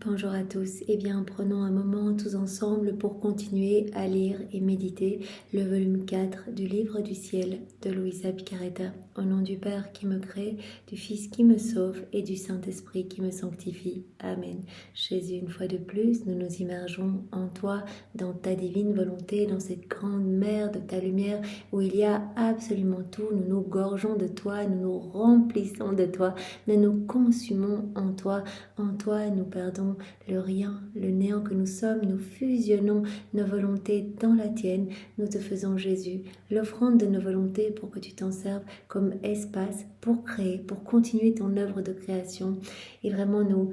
Bonjour à tous, eh bien prenons un moment tous ensemble pour continuer à lire et méditer le volume 4 du livre du ciel de Luisa Picaretta. Au nom du Père qui me crée, du Fils qui me sauve et du Saint-Esprit qui me sanctifie. Amen. Jésus, une fois de plus, nous nous immergeons en toi, dans ta divine volonté, dans cette grande mer de ta lumière où il y a absolument tout. Nous nous gorgeons de toi, nous nous remplissons de toi, nous nous consumons en toi. En toi, nous perdons le rien, le néant que nous sommes, nous fusionnons nos volontés dans la tienne, nous te faisons Jésus, l'offrande de nos volontés pour que tu t'en serves comme espace pour créer, pour continuer ton œuvre de création. Et vraiment nous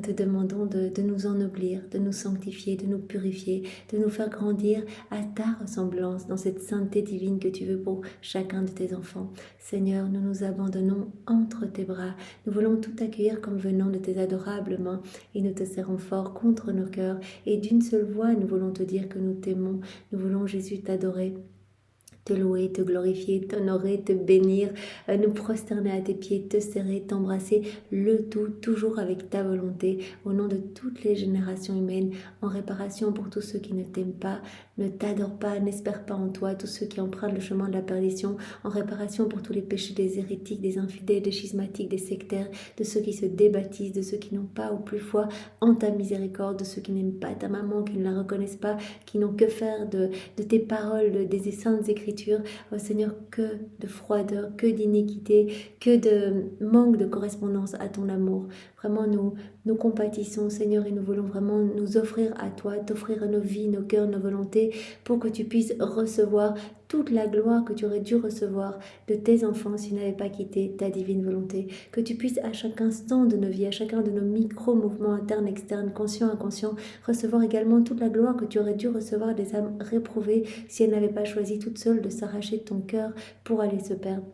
te demandons de nous ennoblir, de nous sanctifier, de nous purifier, de nous faire grandir à ta ressemblance dans cette sainteté divine que tu veux pour chacun de tes enfants. Seigneur, nous nous abandonnons entre tes bras, nous voulons tout accueillir comme venant de tes adorables mains et nous te serrons fort contre nos cœurs et d'une seule voix nous voulons te dire que nous t'aimons, nous voulons Jésus t'adorer, te louer, te glorifier, t'honorer, te bénir, nous prosterner à tes pieds, te serrer, t'embrasser, le tout toujours avec ta volonté, au nom de toutes les générations humaines, en réparation pour tous ceux qui ne t'aiment pas, ne t'adorent pas, n'espèrent pas en toi, tous ceux qui empruntent le chemin de la perdition, en réparation pour tous les péchés des hérétiques, des infidèles, des schismatiques, des sectaires, de ceux qui se débaptisent, de ceux qui n'ont pas ou plus foi en ta miséricorde, de ceux qui n'aiment pas ta maman, qui ne la reconnaissent pas, qui n'ont que faire de tes paroles, des saintes écritures. Oh Seigneur, que de froideur, que d'iniquité, que de manque de correspondance à ton amour. Vraiment, nous compatissons, Seigneur, et nous voulons vraiment nous offrir à toi, t'offrir nos vies, nos cœurs, nos volontés, pour que tu puisses recevoir toute la gloire que tu aurais dû recevoir de tes enfants s'ils n'avaient pas quitté ta divine volonté. Que tu puisses à chaque instant de nos vies, à chacun de nos micro-mouvements internes, externes, conscients, inconscients, recevoir également toute la gloire que tu aurais dû recevoir des âmes réprouvées si elles n'avaient pas choisi toutes seules de s'arracher de ton cœur pour aller se perdre.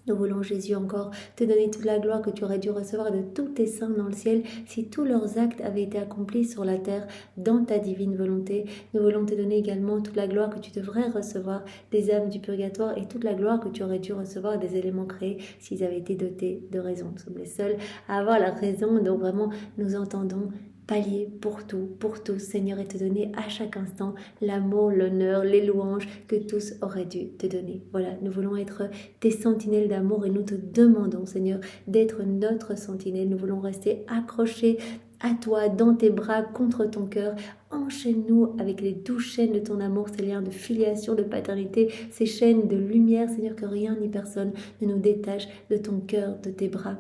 Nous voulons, Jésus, encore te donner toute la gloire que tu aurais dû recevoir de tous tes saints dans le ciel si tous leurs actes avaient été accomplis sur la terre dans ta divine volonté. Nous voulons te donner également toute la gloire que tu devrais recevoir des âmes du purgatoire et toute la gloire que tu aurais dû recevoir des éléments créés s'ils avaient été dotés de raison. Nous sommes les seuls à avoir la raison, donc vraiment nous entendons pallier pour tous, Seigneur, et te donner à chaque instant l'amour, l'honneur, les louanges que tous auraient dû te donner. Voilà, nous voulons être tes sentinelles d'amour et nous te demandons, Seigneur, d'être notre sentinelle. Nous voulons rester accrochés à toi, dans tes bras, contre ton cœur. Enchaîne-nous avec les douces chaînes de ton amour, ces liens de filiation, de paternité, ces chaînes de lumière, Seigneur, que rien ni personne ne nous détache de ton cœur, de tes bras.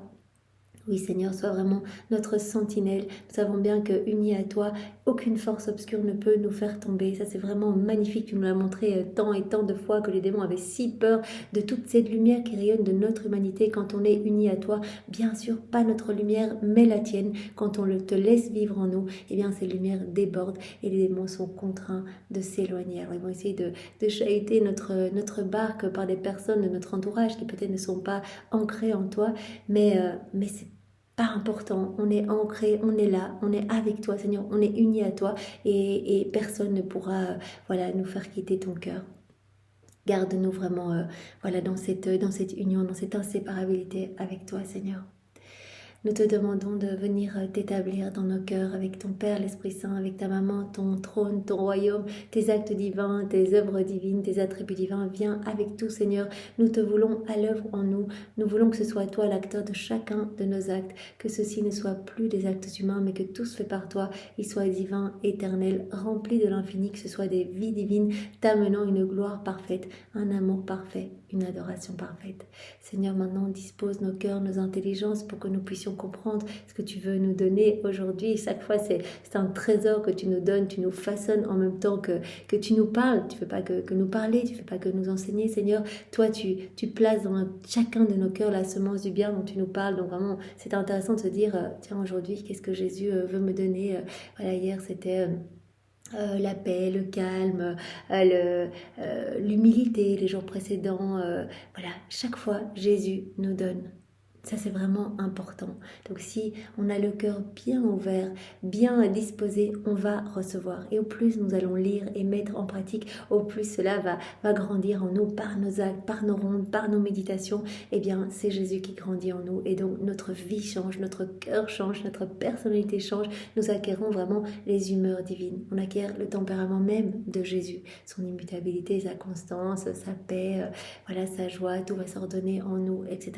Oui Seigneur, sois vraiment notre sentinelle. Nous savons bien que unis à toi, aucune force obscure ne peut nous faire tomber. Ça c'est vraiment magnifique, tu nous l'as montré tant et tant de fois que les démons avaient si peur de toute cette lumière qui rayonne de notre humanité quand on est unis à toi. Bien sûr, pas notre lumière, mais la tienne. Quand on te laisse vivre en nous, eh bien ces lumières débordent et les démons sont contraints de s'éloigner. Alors ils vont essayer de chahuter notre barque par des personnes de notre entourage qui peut-être ne sont pas ancrées en toi, mais c'est pas important, on est ancré, on est là, on est avec toi Seigneur, on est unis à toi et personne ne pourra nous faire quitter ton cœur. Garde-nous vraiment dans cette union, dans cette inséparabilité avec toi Seigneur. Nous te demandons de venir t'établir dans nos cœurs avec ton Père, l'Esprit Saint, avec ta maman, ton trône, ton royaume, tes actes divins, tes œuvres divines, tes attributs divins. Viens avec tout, Seigneur. Nous te voulons à l'œuvre en nous. Nous voulons que ce soit toi l'acteur de chacun de nos actes, que ceci ne soit plus des actes humains, mais que tout se fait par toi. Ils soient divins, éternels, remplis de l'infini, que ce soit des vies divines, t'amenant une gloire parfaite, un amour parfait, une adoration parfaite. Seigneur, maintenant, dispose nos cœurs, nos intelligences pour que nous puissions comprendre ce que tu veux nous donner aujourd'hui. Chaque fois, c'est un trésor que tu nous donnes, tu nous façonnes en même temps que tu nous parles. Tu ne fais pas que nous parler, tu ne fais pas que nous enseigner, Seigneur. Toi, tu places dans chacun de nos cœurs la semence du bien dont tu nous parles. Donc vraiment, c'est intéressant de se dire, tiens, aujourd'hui, qu'est-ce que Jésus veut me donner. Hier, c'était... la paix, le calme, l'humilité les jours précédents. Chaque fois, Jésus nous donne Ça, c'est vraiment important. Donc, si on a le cœur bien ouvert, bien disposé, on va recevoir. Et au plus nous allons lire et mettre en pratique, au plus cela va grandir en nous par nos actes, par nos rondes, par nos méditations. Eh bien, c'est Jésus qui grandit en nous. Et donc, notre vie change, notre cœur change, notre personnalité change. Nous acquérons vraiment les humeurs divines. On acquiert le tempérament même de Jésus. Son immutabilité, sa constance, sa paix, voilà, sa joie, tout va s'ordonner en nous, etc.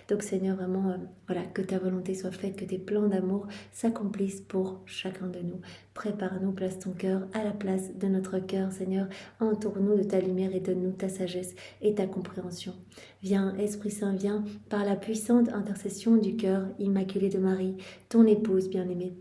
Donc, Seigneur, vraiment, voilà, que ta volonté soit faite, que tes plans d'amour s'accomplissent pour chacun de nous. Prépare-nous, place ton cœur à la place de notre cœur, Seigneur. Entoure-nous de ta lumière et donne-nous ta sagesse et ta compréhension. Viens, Esprit Saint, viens par la puissante intercession du cœur immaculé de Marie, ton épouse bien-aimée.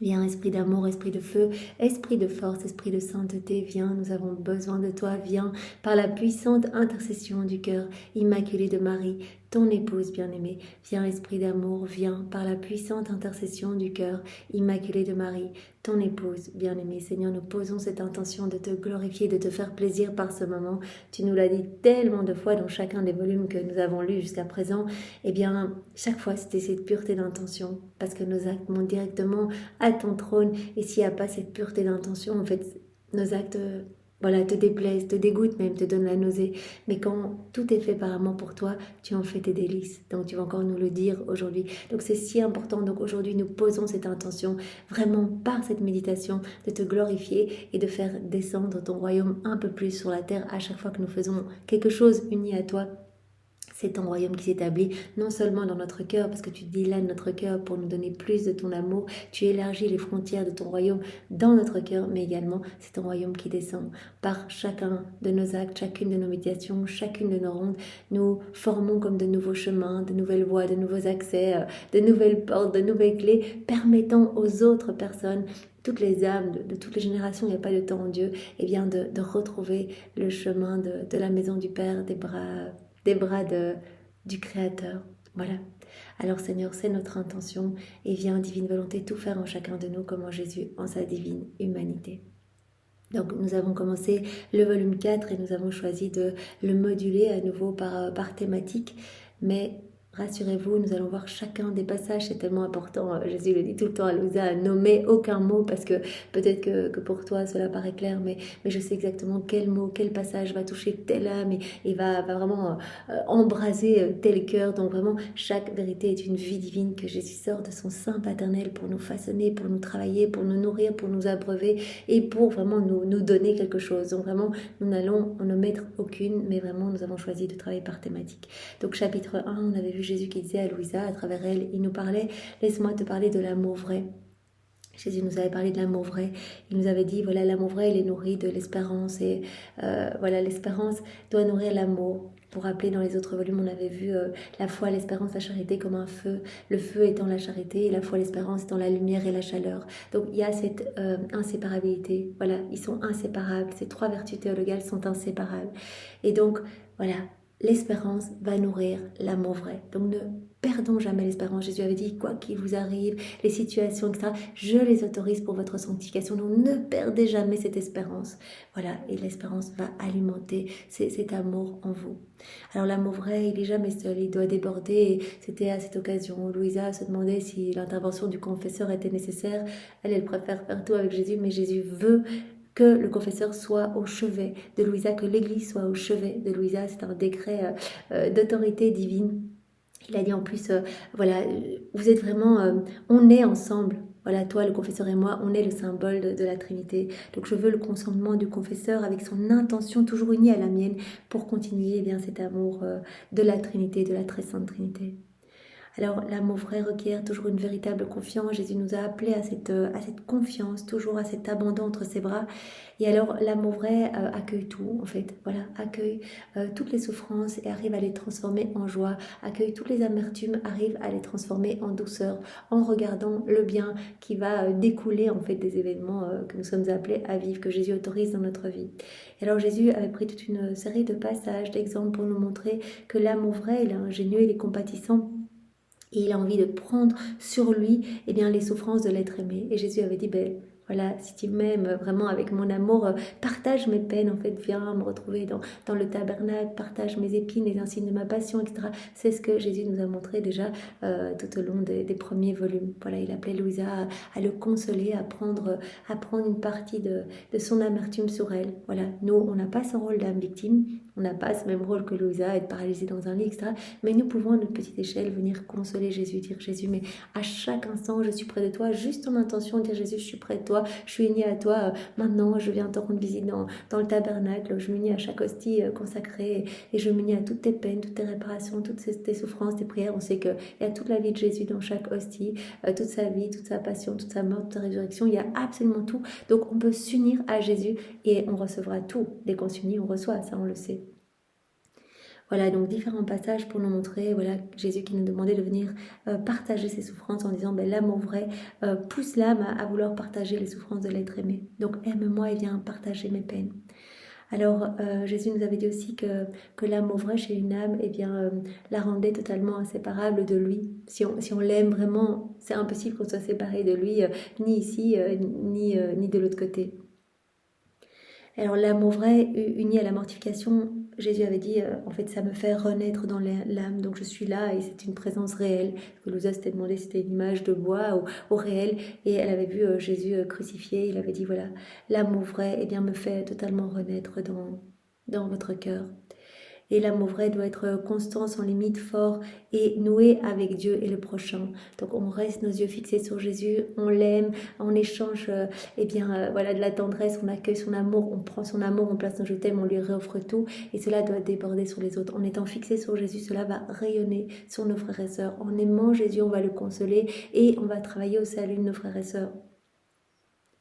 Viens, esprit d'amour, esprit de feu, esprit de force, esprit de sainteté, viens, nous avons besoin de toi, viens, par la puissante intercession du cœur immaculé de Marie, ton épouse bien-aimée. Viens, esprit d'amour, viens, par la puissante intercession du cœur immaculé de Marie, ton épouse bien-aimée. Seigneur, nous posons cette intention de te glorifier, de te faire plaisir par ce moment. Tu nous l'as dit tellement de fois dans chacun des volumes que nous avons lus jusqu'à présent. Eh bien, chaque fois, c'était cette pureté d'intention, parce que nos actes montent directement à ton trône. Et s'il n'y a pas cette pureté d'intention, en fait, nos actes, voilà, te déplaisent, te dégoûtent même, te donnent la nausée. Mais quand tout est fait par amour pour toi, tu en fais tes délices. Donc tu vas encore nous le dire aujourd'hui. Donc c'est si important. Donc aujourd'hui, nous posons cette intention, vraiment par cette méditation, de te glorifier et de faire descendre ton royaume un peu plus sur la terre à chaque fois que nous faisons quelque chose uni à toi. C'est ton royaume qui s'établit non seulement dans notre cœur, parce que tu dilates notre cœur pour nous donner plus de ton amour, tu élargis les frontières de ton royaume dans notre cœur, mais également c'est ton royaume qui descend par chacun de nos actes, chacune de nos méditations, chacune de nos rondes. Nous formons comme de nouveaux chemins, de nouvelles voies, de nouveaux accès, de nouvelles portes, de nouvelles clés, permettant aux autres personnes, toutes les âmes de toutes les générations, il n'y a pas de temps en Dieu, et bien de retrouver le chemin de la maison du Père, des bras du Créateur. Voilà. Alors Seigneur, c'est notre intention et viens, divine volonté, tout faire en chacun de nous comme en Jésus, en sa divine humanité. Donc nous avons commencé le volume 4 et nous avons choisi de le moduler à nouveau par thématique, mais rassurez-vous, nous allons voir chacun des passages, c'est tellement important, Jésus le dit tout le temps à Louisa, nommer aucun mot, parce que peut-être que pour toi cela paraît clair, mais je sais exactement quel mot, quel passage va toucher telle âme et va vraiment embraser tel cœur. Donc vraiment, chaque vérité est une vie divine que Jésus sort de son sein paternel pour nous façonner, pour nous travailler, pour nous nourrir, pour nous abreuver et pour vraiment nous donner quelque chose. Donc vraiment, nous n'allons en omettre aucune, mais vraiment nous avons choisi de travailler par thématique. Donc chapitre 1, on avait vu Jésus qui disait à Louisa, à travers elle, il nous parlait, laisse-moi te parler de l'amour vrai. Jésus nous avait parlé de l'amour vrai. Il nous avait dit, voilà, l'amour vrai, il est nourri de l'espérance. Et voilà, l'espérance doit nourrir l'amour. Pour rappeler, dans les autres volumes, on avait vu la foi, l'espérance, la charité comme un feu. Le feu étant la charité, et la foi, l'espérance étant la lumière et la chaleur. Donc, il y a cette inséparabilité. Voilà, ils sont inséparables. Ces trois vertus théologales sont inséparables. Et donc, voilà, l'espérance va nourrir l'amour vrai. Donc, ne perdons jamais l'espérance. Jésus avait dit, quoi qu'il vous arrive, les situations, etc., je les autorise pour votre sanctification. Donc, ne perdez jamais cette espérance. Voilà, et l'espérance va alimenter cet amour en vous. Alors, l'amour vrai, il n'est jamais seul, il doit déborder. Et c'était à cette occasion où Louisa se demandait si l'intervention du confesseur était nécessaire. Elle préfère faire tout avec Jésus, mais Jésus veut que le confesseur soit au chevet de Louisa, que l'Église soit au chevet de Louisa. C'est un décret d'autorité divine. Il a dit en plus, voilà, vous êtes vraiment, on est ensemble. Voilà, toi, le confesseur et moi, on est le symbole de la Trinité. Donc, je veux le consentement du confesseur avec son intention toujours unie à la mienne pour continuer bien cet amour de la Trinité, de la très sainte Trinité. Alors, l'amour vrai requiert toujours une véritable confiance. Jésus nous a appelés à cette confiance, toujours à cet abandon entre ses bras. Et alors, l'amour vrai accueille tout, en fait. Voilà, accueille toutes les souffrances et arrive à les transformer en joie. Accueille toutes les amertumes, arrive à les transformer en douceur, en regardant le bien qui va découler, en fait, des événements que nous sommes appelés à vivre, que Jésus autorise dans notre vie. Et alors, Jésus avait pris toute une série de passages, d'exemples pour nous montrer que l'amour vrai, il est ingénieux, il est compatissant. Et il a envie de prendre sur lui les souffrances de l'être aimé. Et Jésus avait dit, Voilà, si tu m'aimes vraiment avec mon amour, partage mes peines, en fait, viens me retrouver dans le tabernacle, partage mes épines, les insignes de ma passion, etc. C'est ce que Jésus nous a montré déjà tout au long des premiers volumes. Voilà, il appelait Louisa à le consoler, à prendre une partie de son amertume sur elle. Voilà, nous, on n'a pas ce rôle d'âme victime, on n'a pas ce même rôle que Louisa, être paralysée dans un lit, etc. Mais nous pouvons à notre petite échelle venir consoler Jésus, dire Jésus, mais à chaque instant, je suis près de toi, juste en intention, dire Jésus, je suis près de toi, je suis unie à toi, maintenant, je viens te rendre visite dans le tabernacle, je m'unis à chaque hostie consacrée et je m'unis à toutes tes peines, toutes tes réparations, toutes tes souffrances, tes prières. On sait qu'il y a toute la vie de Jésus dans chaque hostie, toute sa vie, toute sa passion, toute sa mort, toute sa résurrection, il y a absolument tout. Donc on peut s'unir à Jésus et on recevra tout. Dès qu'on s'unit, on reçoit, ça on le sait. Voilà, donc différents passages pour nous montrer, voilà, Jésus qui nous demandait de venir partager ses souffrances en disant, l'amour vrai pousse l'âme à vouloir partager les souffrances de l'être aimé. Donc aime-moi et viens partager mes peines. Alors Jésus nous avait dit aussi que l'amour vrai chez une âme, la rendait totalement inséparable de lui. Si on l'aime vraiment, c'est impossible qu'on soit séparé de lui, ni ici, ni de l'autre côté. Alors l'amour vrai uni à la mortification, Jésus avait dit, en fait ça me fait renaître dans l'âme, donc je suis là et c'est une présence réelle. Louisa s'était demandé si c'était une image de bois ou réel, et elle avait vu Jésus crucifié, il avait dit voilà, l'amour vrai me fait totalement renaître dans votre cœur. Et l'amour vrai doit être constant, sans limite, fort et noué avec Dieu et le prochain. Donc on reste nos yeux fixés sur Jésus, on l'aime, on échange de la tendresse, on accueille son amour, on prend son amour, on place nos je t'aime, on lui réoffre tout et cela doit déborder sur les autres. En étant fixé sur Jésus, cela va rayonner sur nos frères et sœurs. En aimant Jésus, on va le consoler et on va travailler au salut de nos frères et sœurs.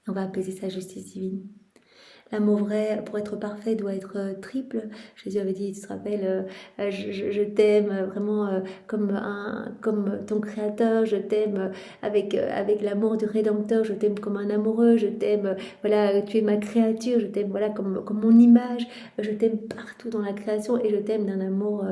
On va apaiser sa justice divine. L'amour vrai, pour être parfait, doit être triple. Jésus avait dit, tu te rappelles, je t'aime vraiment comme ton créateur, je t'aime avec l'amour du Rédempteur, je t'aime comme un amoureux, je t'aime, voilà, tu es ma créature, je t'aime voilà, comme mon image, je t'aime partout dans la création et je t'aime d'un amour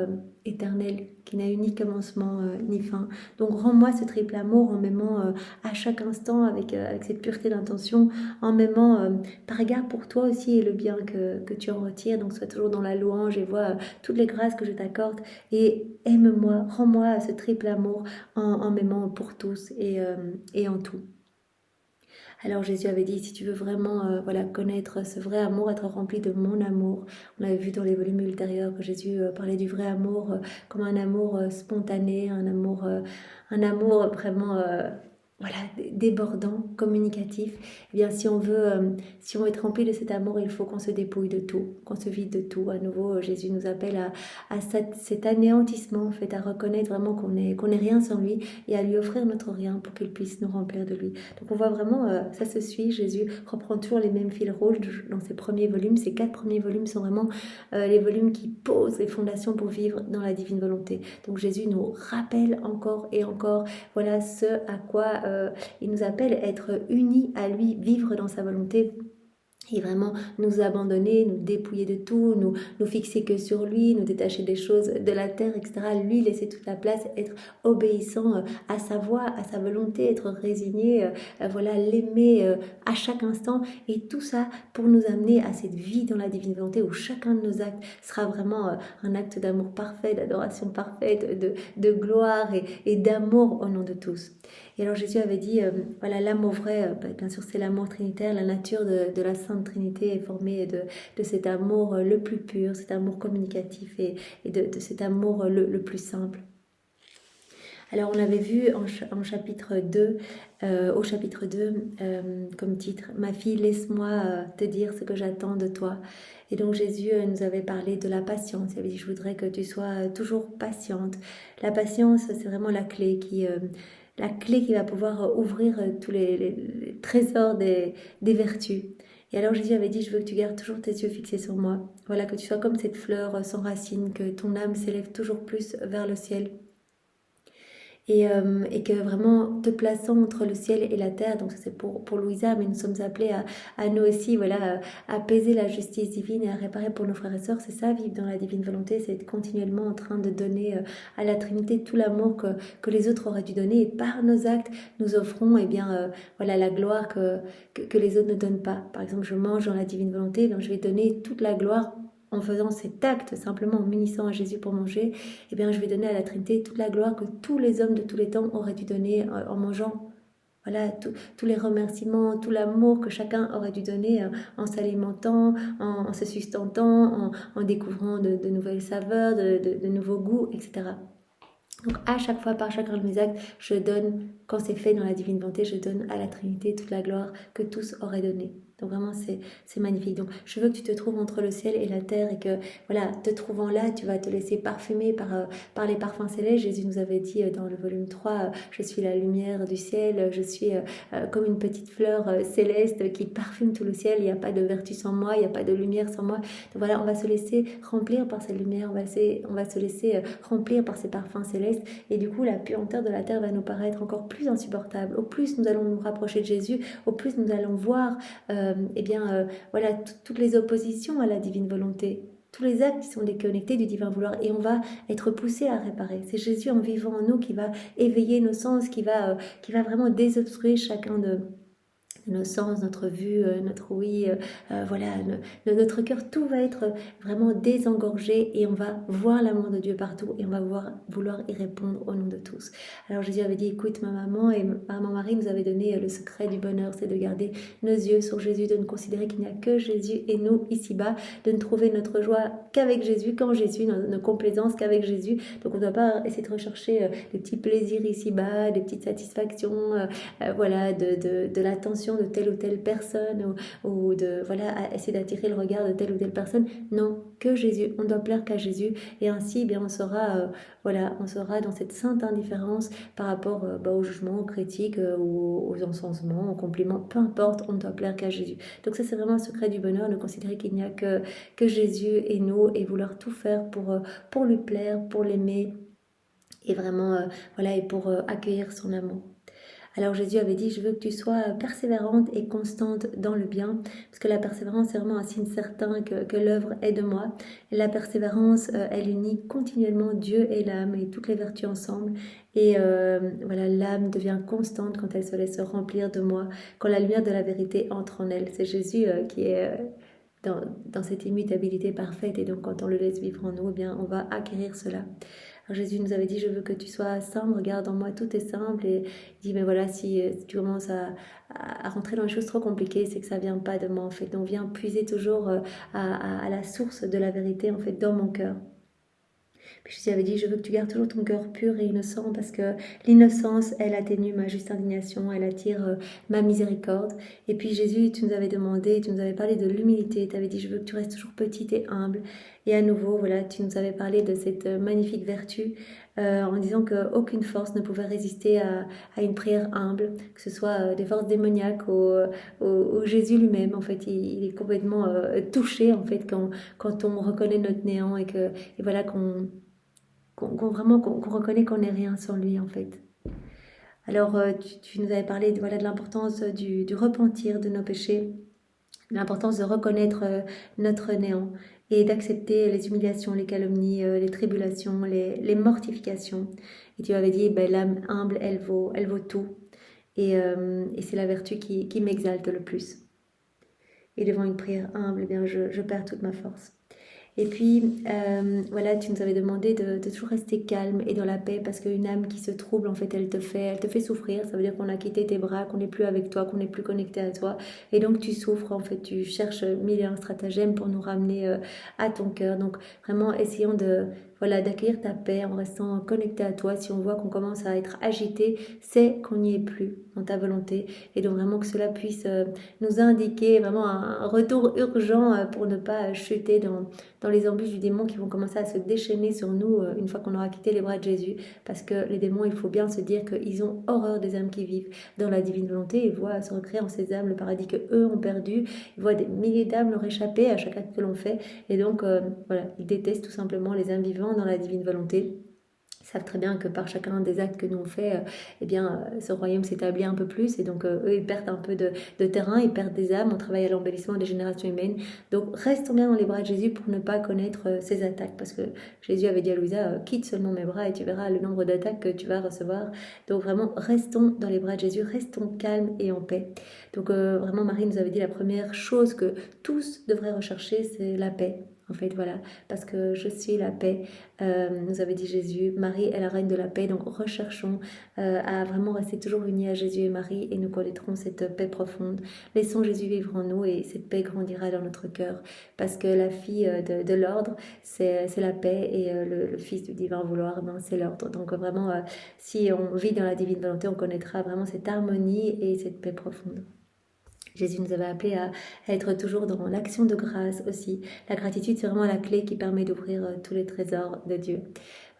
éternel qui n'a eu ni commencement ni fin. Donc rends-moi ce triple amour en m'aimant à chaque instant avec cette pureté d'intention, en m'aimant par égard pour toi aussi et le bien que tu en retires. Donc sois toujours dans la louange et vois toutes les grâces que je t'accorde et aime-moi, rends-moi ce triple amour en m'aimant pour tous et en tout. Alors Jésus avait dit, si tu veux vraiment connaître ce vrai amour, être rempli de mon amour. On avait vu dans les volumes ultérieurs que Jésus parlait du vrai amour comme un amour spontané, un amour vraiment débordant, communicatif. Eh bien, si on veut être rempli de cet amour, il faut qu'on se dépouille de tout, qu'on se vide de tout. À nouveau, Jésus nous appelle à cet anéantissement, en fait, à reconnaître vraiment qu'on est rien sans lui et à lui offrir notre rien pour qu'il puisse nous remplir de lui. Donc on voit vraiment, ça se suit, Jésus reprend toujours les mêmes fils rouges dans ses premiers volumes. Ces 4 premiers volumes sont vraiment les volumes qui posent les fondations pour vivre dans la divine volonté. Donc Jésus nous rappelle encore et encore, voilà ce à quoi il nous appelle être unis à lui, vivre dans sa volonté. Et vraiment nous abandonner, nous dépouiller de tout, nous fixer que sur lui, nous détacher des choses de la terre, etc. Lui laisser toute la place, être obéissant à sa voix, à sa volonté, être résigné, l'aimer à chaque instant. Et tout ça pour nous amener à cette vie dans la divine volonté où chacun de nos actes sera vraiment un acte d'amour parfait, d'adoration parfaite, de gloire et d'amour au nom de tous. Et alors Jésus avait dit, l'amour vrai, bien sûr c'est l'amour trinitaire, la nature de la Sainte Trinité est formée de cet amour le plus pur, cet amour communicatif et de cet amour le plus simple. Alors on avait vu en chapitre 2, au chapitre 2, comme titre, « Ma fille, laisse-moi te dire ce que j'attends de toi ». Et donc Jésus nous avait parlé de la patience. Il avait dit, je voudrais que tu sois toujours patiente. La patience, c'est vraiment la clé qui va pouvoir ouvrir tous les trésors des vertus. Et alors Jésus avait dit, je veux que tu gardes toujours tes yeux fixés sur moi. Voilà, que tu sois comme cette fleur sans racines, que ton âme s'élève toujours plus vers le ciel. et que vraiment te plaçant entre le ciel et la terre, donc ça c'est pour Louisa, mais nous sommes appelés à nous aussi, voilà, à apaiser la justice divine et à réparer pour nos frères et sœurs. C'est ça, vivre dans la divine volonté, c'est être continuellement en train de donner à la Trinité tout l'amour que les autres auraient dû donner, et par nos actes, nous offrons voilà, la gloire que les autres ne donnent pas. Par exemple, je mange dans la divine volonté, donc je vais donner toute la gloire en faisant cet acte, simplement en m'unissant à Jésus pour manger. Eh bien, je vais donner à la Trinité toute la gloire que tous les hommes de tous les temps auraient dû donner en mangeant. Voilà, tous les remerciements, tout l'amour que chacun aurait dû donner en s'alimentant, en se sustentant, en découvrant de nouvelles saveurs, de nouveaux goûts, etc. Donc à chaque fois, par chacun de mes actes, je donne, quand c'est fait dans la divine volonté, je donne à la Trinité toute la gloire que tous auraient donnée. Donc vraiment, c'est magnifique. Donc je veux que tu te trouves entre le ciel et la terre et que, voilà, te trouvant là, tu vas te laisser parfumer par les parfums célestes. Jésus nous avait dit dans le volume 3, je suis la lumière du ciel, je suis comme une petite fleur céleste qui parfume tout le ciel. Il n'y a pas de vertu sans moi, il n'y a pas de lumière sans moi. Donc voilà, on va se laisser remplir par cette lumière, on va se laisser remplir par ces parfums célestes. Et du coup, la puanteur de la terre va nous paraître encore plus insupportable. Au plus nous allons nous rapprocher de Jésus, au plus nous allons voir voilà, toutes les oppositions à la divine volonté, tous les actes qui sont déconnectés du divin vouloir, et on va être poussé à réparer. C'est Jésus en vivant en nous qui va éveiller nos sens, qui va vraiment désobstruer chacun de nos sens, notre vue, notre ouïe, voilà, notre cœur, tout va être vraiment désengorgé et on va voir l'amour de Dieu partout et on va vouloir y répondre au nom de tous. Alors Jésus avait dit, écoute, ma maman et maman Marie nous avait donné le secret du bonheur, c'est de garder nos yeux sur Jésus, de ne considérer qu'il n'y a que Jésus et nous ici-bas, de ne trouver notre joie qu'avec Jésus, qu'en Jésus, nos complaisances qu'avec Jésus. Donc on ne doit pas essayer de rechercher des petits plaisirs ici-bas, des petites satisfactions, voilà, de l'attention de telle ou telle personne ou de voilà essayer d'attirer le regard de telle ou telle personne. Non, que Jésus, on doit plaire qu'à Jésus et ainsi bien on sera on sera dans cette sainte indifférence par rapport au jugement, aux critiques, aux encensements, aux compliments, peu importe, on ne doit plaire qu'à Jésus. Donc ça c'est vraiment un secret du bonheur, de considérer qu'il n'y a que Jésus et nous et vouloir tout faire pour lui plaire, pour l'aimer et vraiment et pour accueillir son amour. Alors Jésus avait dit, je veux que tu sois persévérante et constante dans le bien, parce que la persévérance est vraiment un signe certain que l'œuvre est de moi. Et la persévérance, elle unit continuellement Dieu et l'âme et toutes les vertus ensemble. Et l'âme devient constante quand elle se laisse remplir de moi, quand la lumière de la vérité entre en elle. C'est Jésus qui est dans cette immutabilité parfaite, et donc quand on le laisse vivre en nous, eh bien on va acquérir cela. Alors Jésus nous avait dit, je veux que tu sois simple, regarde en moi tout est simple, et il dit, mais voilà, si tu commences à rentrer dans les choses trop compliquées, c'est que ça vient pas de moi en fait. Donc viens puiser toujours à la source de la vérité en fait dans mon cœur. Puis Jésus avait dit, je veux que tu gardes toujours ton cœur pur et innocent, parce que l'innocence, elle atténue ma juste indignation, elle attire ma miséricorde. Et puis Jésus, tu nous avais demandé, tu nous avais parlé de l'humilité, tu avais dit, je veux que tu restes toujours petite et humble. Et à nouveau, voilà, tu nous avais parlé de cette magnifique vertu en disant qu'aucune force ne pouvait résister à une prière humble, que ce soit des forces démoniaques ou Jésus lui-même. En fait, il est complètement touché en fait quand on reconnaît notre néant et voilà qu'on reconnaît qu'on n'est rien sans lui en fait. Alors tu nous avais parlé de l'importance du repentir de nos péchés, l'importance de reconnaître notre néant et d'accepter les humiliations, les calomnies, les tribulations, les mortifications. Et tu avais dit, l'âme humble, elle vaut tout. Et c'est la vertu qui m'exalte le plus. Et devant une prière humble, eh bien, je perds toute ma force. Et puis, tu nous avais demandé de toujours rester calme et dans la paix, parce qu'une âme qui se trouble, en fait, elle te fait souffrir. Ça veut dire qu'on a quitté tes bras, qu'on n'est plus avec toi, qu'on n'est plus connecté à toi. Et donc, tu souffres, en fait, tu cherches mille et un stratagèmes pour nous ramener à ton cœur. Donc, vraiment, essayons d'accueillir ta paix en restant connecté à toi. Si on voit qu'on commence à être agité, c'est qu'on n'y est plus dans ta volonté. Et donc, vraiment que cela puisse nous indiquer vraiment un retour urgent pour ne pas chuter dans les embûches du démon qui vont commencer à se déchaîner sur nous une fois qu'on aura quitté les bras de Jésus. Parce que les démons, il faut bien se dire qu'ils ont horreur des âmes qui vivent dans la divine volonté. Ils voient se recréer en ces âmes le paradis qu'eux ont perdu. Ils voient des milliers d'âmes leur échapper à chaque acte que l'on fait. Et donc, ils détestent tout simplement les âmes vivant dans la divine volonté. savent très bien que par chacun des actes que nous on fait, ce royaume s'établit un peu plus et donc eux ils perdent un peu de terrain, ils perdent des âmes, on travaille à l'embellissement des générations humaines. Donc restons bien dans les bras de Jésus pour ne pas connaître ces attaques, parce que Jésus avait dit à Louisa, quitte seulement mes bras et tu verras le nombre d'attaques que tu vas recevoir. Donc vraiment restons dans les bras de Jésus, restons calmes et en paix. Donc vraiment Marie nous avait dit la première chose que tous devraient rechercher, c'est la paix. En fait, voilà, parce que je suis la paix, nous avait dit Jésus. Marie est la reine de la paix, donc recherchons à vraiment rester toujours unis à Jésus et Marie et nous connaîtrons cette paix profonde. Laissons Jésus vivre en nous et cette paix grandira dans notre cœur, parce que la fille de l'ordre, c'est la paix et le fils du divin vouloir, c'est l'ordre. Donc vraiment, si on vit dans la divine volonté, on connaîtra vraiment cette harmonie et cette paix profonde. Jésus nous avait appelé à être toujours dans l'action de grâce aussi. La gratitude, c'est vraiment la clé qui permet d'ouvrir tous les trésors de Dieu.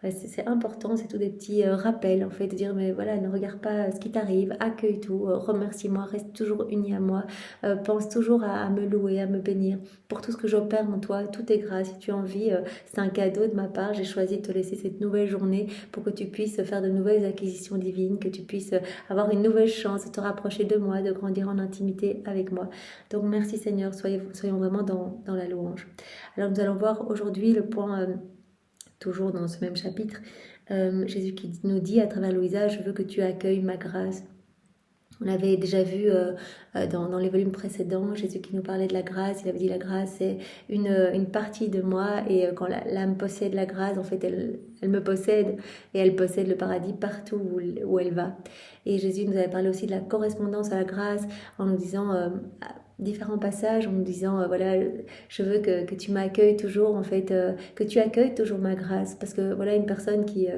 Ouais, c'est important, c'est tous des petits rappels en fait, de dire mais voilà, ne regarde pas ce qui t'arrive, accueille tout, remercie-moi, reste toujours uni à moi, pense toujours à me louer, à me bénir pour tout ce que j'opère en toi, tout est grâce. Si tu as envie, c'est un cadeau de ma part, j'ai choisi de te laisser cette nouvelle journée pour que tu puisses faire de nouvelles acquisitions divines, que tu puisses avoir une nouvelle chance de te rapprocher de moi, de grandir en intimité avec moi. Donc merci Seigneur, soyons vraiment dans la louange. Alors nous allons voir aujourd'hui le point... toujours dans ce même chapitre, Jésus qui nous dit à travers Louisa, je veux que tu accueilles ma grâce. On avait déjà vu dans les volumes précédents, Jésus qui nous parlait de la grâce, il avait dit la grâce c'est une partie de moi et quand l'âme possède la grâce, en fait elle me possède et elle possède le paradis partout où elle va. Et Jésus nous avait parlé aussi de la correspondance à la grâce en nous disant... différents passages en nous disant voilà, je veux que tu m'accueilles toujours en fait, que tu accueilles toujours ma grâce, parce que voilà, une personne qui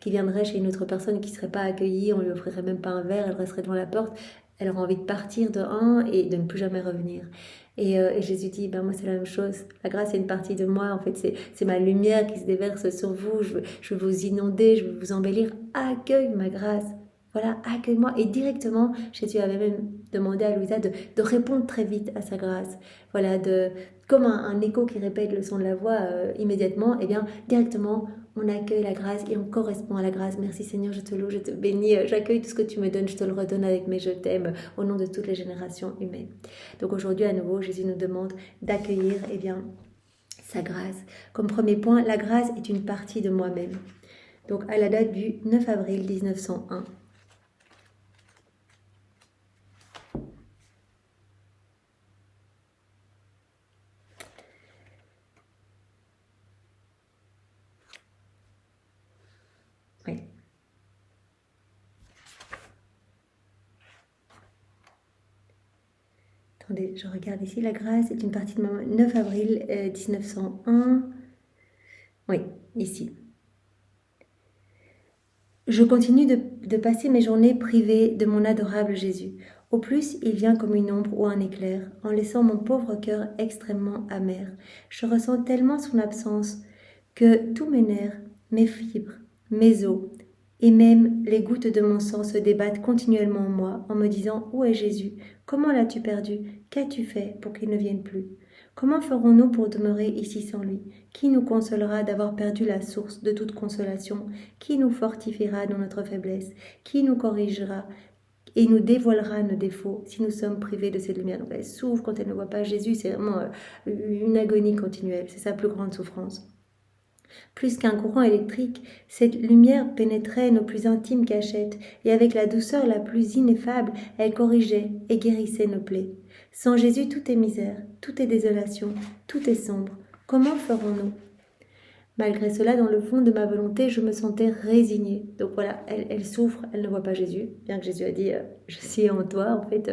viendrait chez une autre personne qui serait pas accueillie, on lui offrirait même pas un verre, elle resterait devant la porte, elle aurait envie de partir de un et de ne plus jamais revenir. Et Jésus dit, moi c'est la même chose, la grâce est une partie de moi, en fait c'est ma lumière qui se déverse sur vous, je veux vous inonder, je veux vous embellir, accueille ma grâce. Voilà, accueille-moi. Et directement, Jésus avait même demandé à Louisa de répondre très vite à sa grâce. Voilà, comme un écho qui répète le son de la voix immédiatement, et bien directement, on accueille la grâce et on correspond à la grâce. Merci Seigneur, je te loue, je te bénis, j'accueille tout ce que tu me donnes, je te le redonne avec mes je t'aime au nom de toutes les générations humaines. Donc aujourd'hui, à nouveau, Jésus nous demande d'accueillir sa grâce. Comme premier point, la grâce est une partie de moi-même. Donc à la date du 9 avril 1901. Oui. Attendez, je regarde ici. La grâce est une partie de moi. 9 avril 1901. Oui, ici. Je continue de passer mes journées privées de mon adorable Jésus. Au plus, il vient comme une ombre ou un éclair, en laissant mon pauvre cœur extrêmement amer. Je ressens tellement son absence que tous mes nerfs, mes fibres, mes os, et même les gouttes de mon sang se débattent continuellement en moi, en me disant « Où est Jésus? Comment l'as-tu perdu? Qu'as-tu fait pour qu'il ne vienne plus ?» Comment ferons-nous pour demeurer ici sans lui? Qui nous consolera d'avoir perdu la source de toute consolation? Qui nous fortifiera dans notre faiblesse? Qui nous corrigera et nous dévoilera nos défauts si nous sommes privés de cette lumière? Donc elle souffre quand elle ne voit pas Jésus, c'est vraiment une agonie continuelle, c'est sa plus grande souffrance. Plus qu'un courant électrique, cette lumière pénétrait nos plus intimes cachettes, et avec la douceur la plus ineffable, elle corrigeait et guérissait nos plaies. Sans Jésus, tout est misère, tout est désolation, tout est sombre. Comment ferons-nous? Malgré cela, dans le fond de ma volonté, je me sentais résignée. Donc voilà, elle souffre, elle ne voit pas Jésus, bien que Jésus a dit je suis en toi, en fait,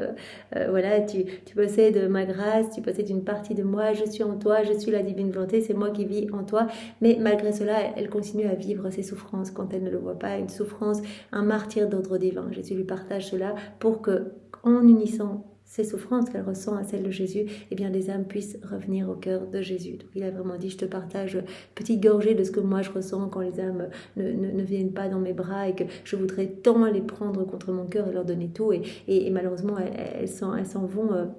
voilà, tu possèdes ma grâce, tu possèdes une partie de moi, je suis en toi, je suis la divine volonté, c'est moi qui vis en toi. Mais malgré cela, elle continue à vivre ses souffrances quand elle ne le voit pas, une souffrance, un martyre d'ordre divin. Jésus lui partage cela pour que, en unissant ces souffrances qu'elle ressent à celles de Jésus, eh bien les âmes puissent revenir au cœur de Jésus. Donc il a vraiment dit, je te partage petite gorgée de ce que moi je ressens quand les âmes ne viennent pas dans mes bras et que je voudrais tant les prendre contre mon cœur et leur donner tout. Et malheureusement, elles s'en vont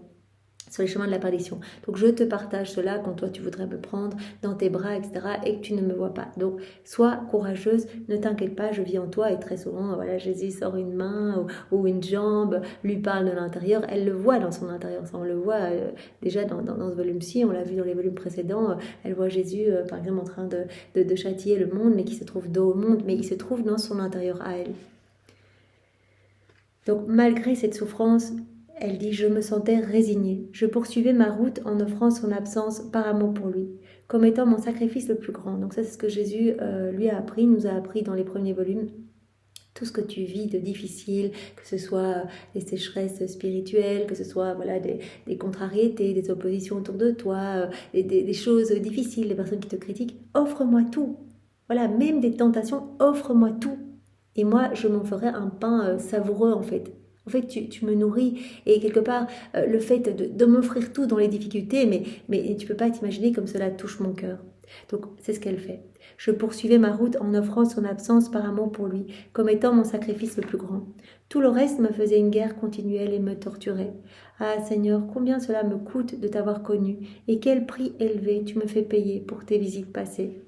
sur les chemins de la perdition. Donc je te partage cela quand toi tu voudrais me prendre dans tes bras, etc. et que tu ne me vois pas. Donc sois courageuse, ne t'inquiète pas, je vis en toi. Et très souvent, voilà, Jésus sort une main ou une jambe, lui parle de l'intérieur. Elle le voit dans son intérieur. Ça, on le voit déjà dans ce volume-ci, on l'a vu dans les volumes précédents. Elle voit Jésus, par exemple, en train de châtier le monde, mais qui se trouve dos au monde, mais il se trouve dans son intérieur à elle. Donc malgré cette souffrance, elle dit « Je me sentais résignée. Je poursuivais ma route en offrant son absence par amour pour lui, comme étant mon sacrifice le plus grand. » Donc ça, c'est ce que Jésus lui a appris, nous a appris dans les premiers volumes. Tout ce que tu vis de difficile, que ce soit des sécheresses spirituelles, que ce soit voilà, des contrariétés, des oppositions autour de toi, des choses difficiles, des personnes qui te critiquent, offre-moi tout. Voilà, même des tentations, offre-moi tout. Et moi, je m'en ferai un pain savoureux en fait. En fait, tu me nourris et quelque part, le fait de m'offrir tout dans les difficultés, mais tu peux pas t'imaginer comme cela touche mon cœur. Donc, c'est ce qu'elle fait. Je poursuivais ma route en offrant son absence par amour pour lui, comme étant mon sacrifice le plus grand. Tout le reste me faisait une guerre continuelle et me torturait. Ah Seigneur, combien cela me coûte de t'avoir connu, et quel prix élevé tu me fais payer pour tes visites passées.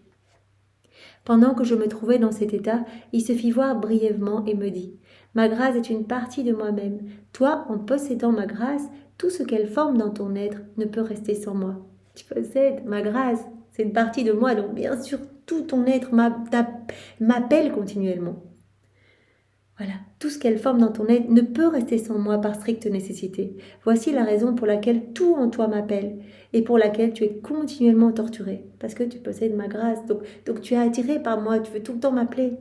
Pendant que je me trouvais dans cet état, il se fit voir brièvement et me dit « Ma grâce est une partie de moi-même. Toi, en possédant ma grâce, tout ce qu'elle forme dans ton être ne peut rester sans moi. Tu possèdes ma grâce, c'est une partie de moi, donc bien sûr, tout ton être m'appelle continuellement. Voilà, tout ce qu'elle forme dans ton être ne peut rester sans moi par stricte nécessité. Voici la raison pour laquelle tout en toi m'appelle et pour laquelle tu es continuellement torturé, parce que tu possèdes ma grâce. Donc tu es attiré par moi, tu veux tout le temps m'appeler.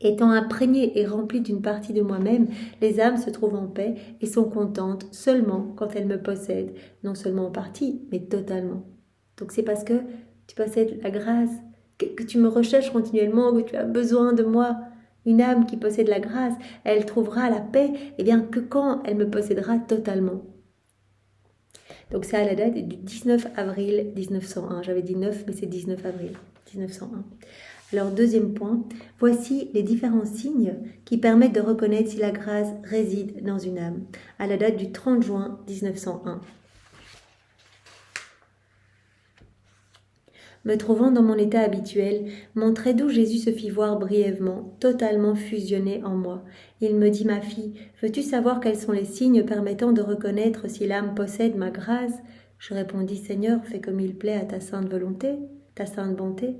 Étant imprégné et rempli d'une partie de moi-même, les âmes se trouvent en paix et sont contentes seulement quand elles me possèdent, non seulement en partie, mais totalement. Donc c'est parce que tu possèdes la grâce, que tu me recherches continuellement, que tu as besoin de moi. Une âme qui possède la grâce, elle trouvera la paix, et bien que quand elle me possédera totalement. Donc c'est à la date du 19 avril 1901. J'avais dit 9, mais c'est 19 avril 1901. Alors deuxième point, voici les différents signes qui permettent de reconnaître si la grâce réside dans une âme. À la date du 30 juin 1901. Me trouvant dans mon état habituel, mon très doux Jésus se fit voir brièvement, totalement fusionné en moi. Il me dit, ma fille, veux-tu savoir quels sont les signes permettant de reconnaître si l'âme possède ma grâce? Je répondis, Seigneur, fais comme il plaît à ta sainte volonté, ta sainte bonté.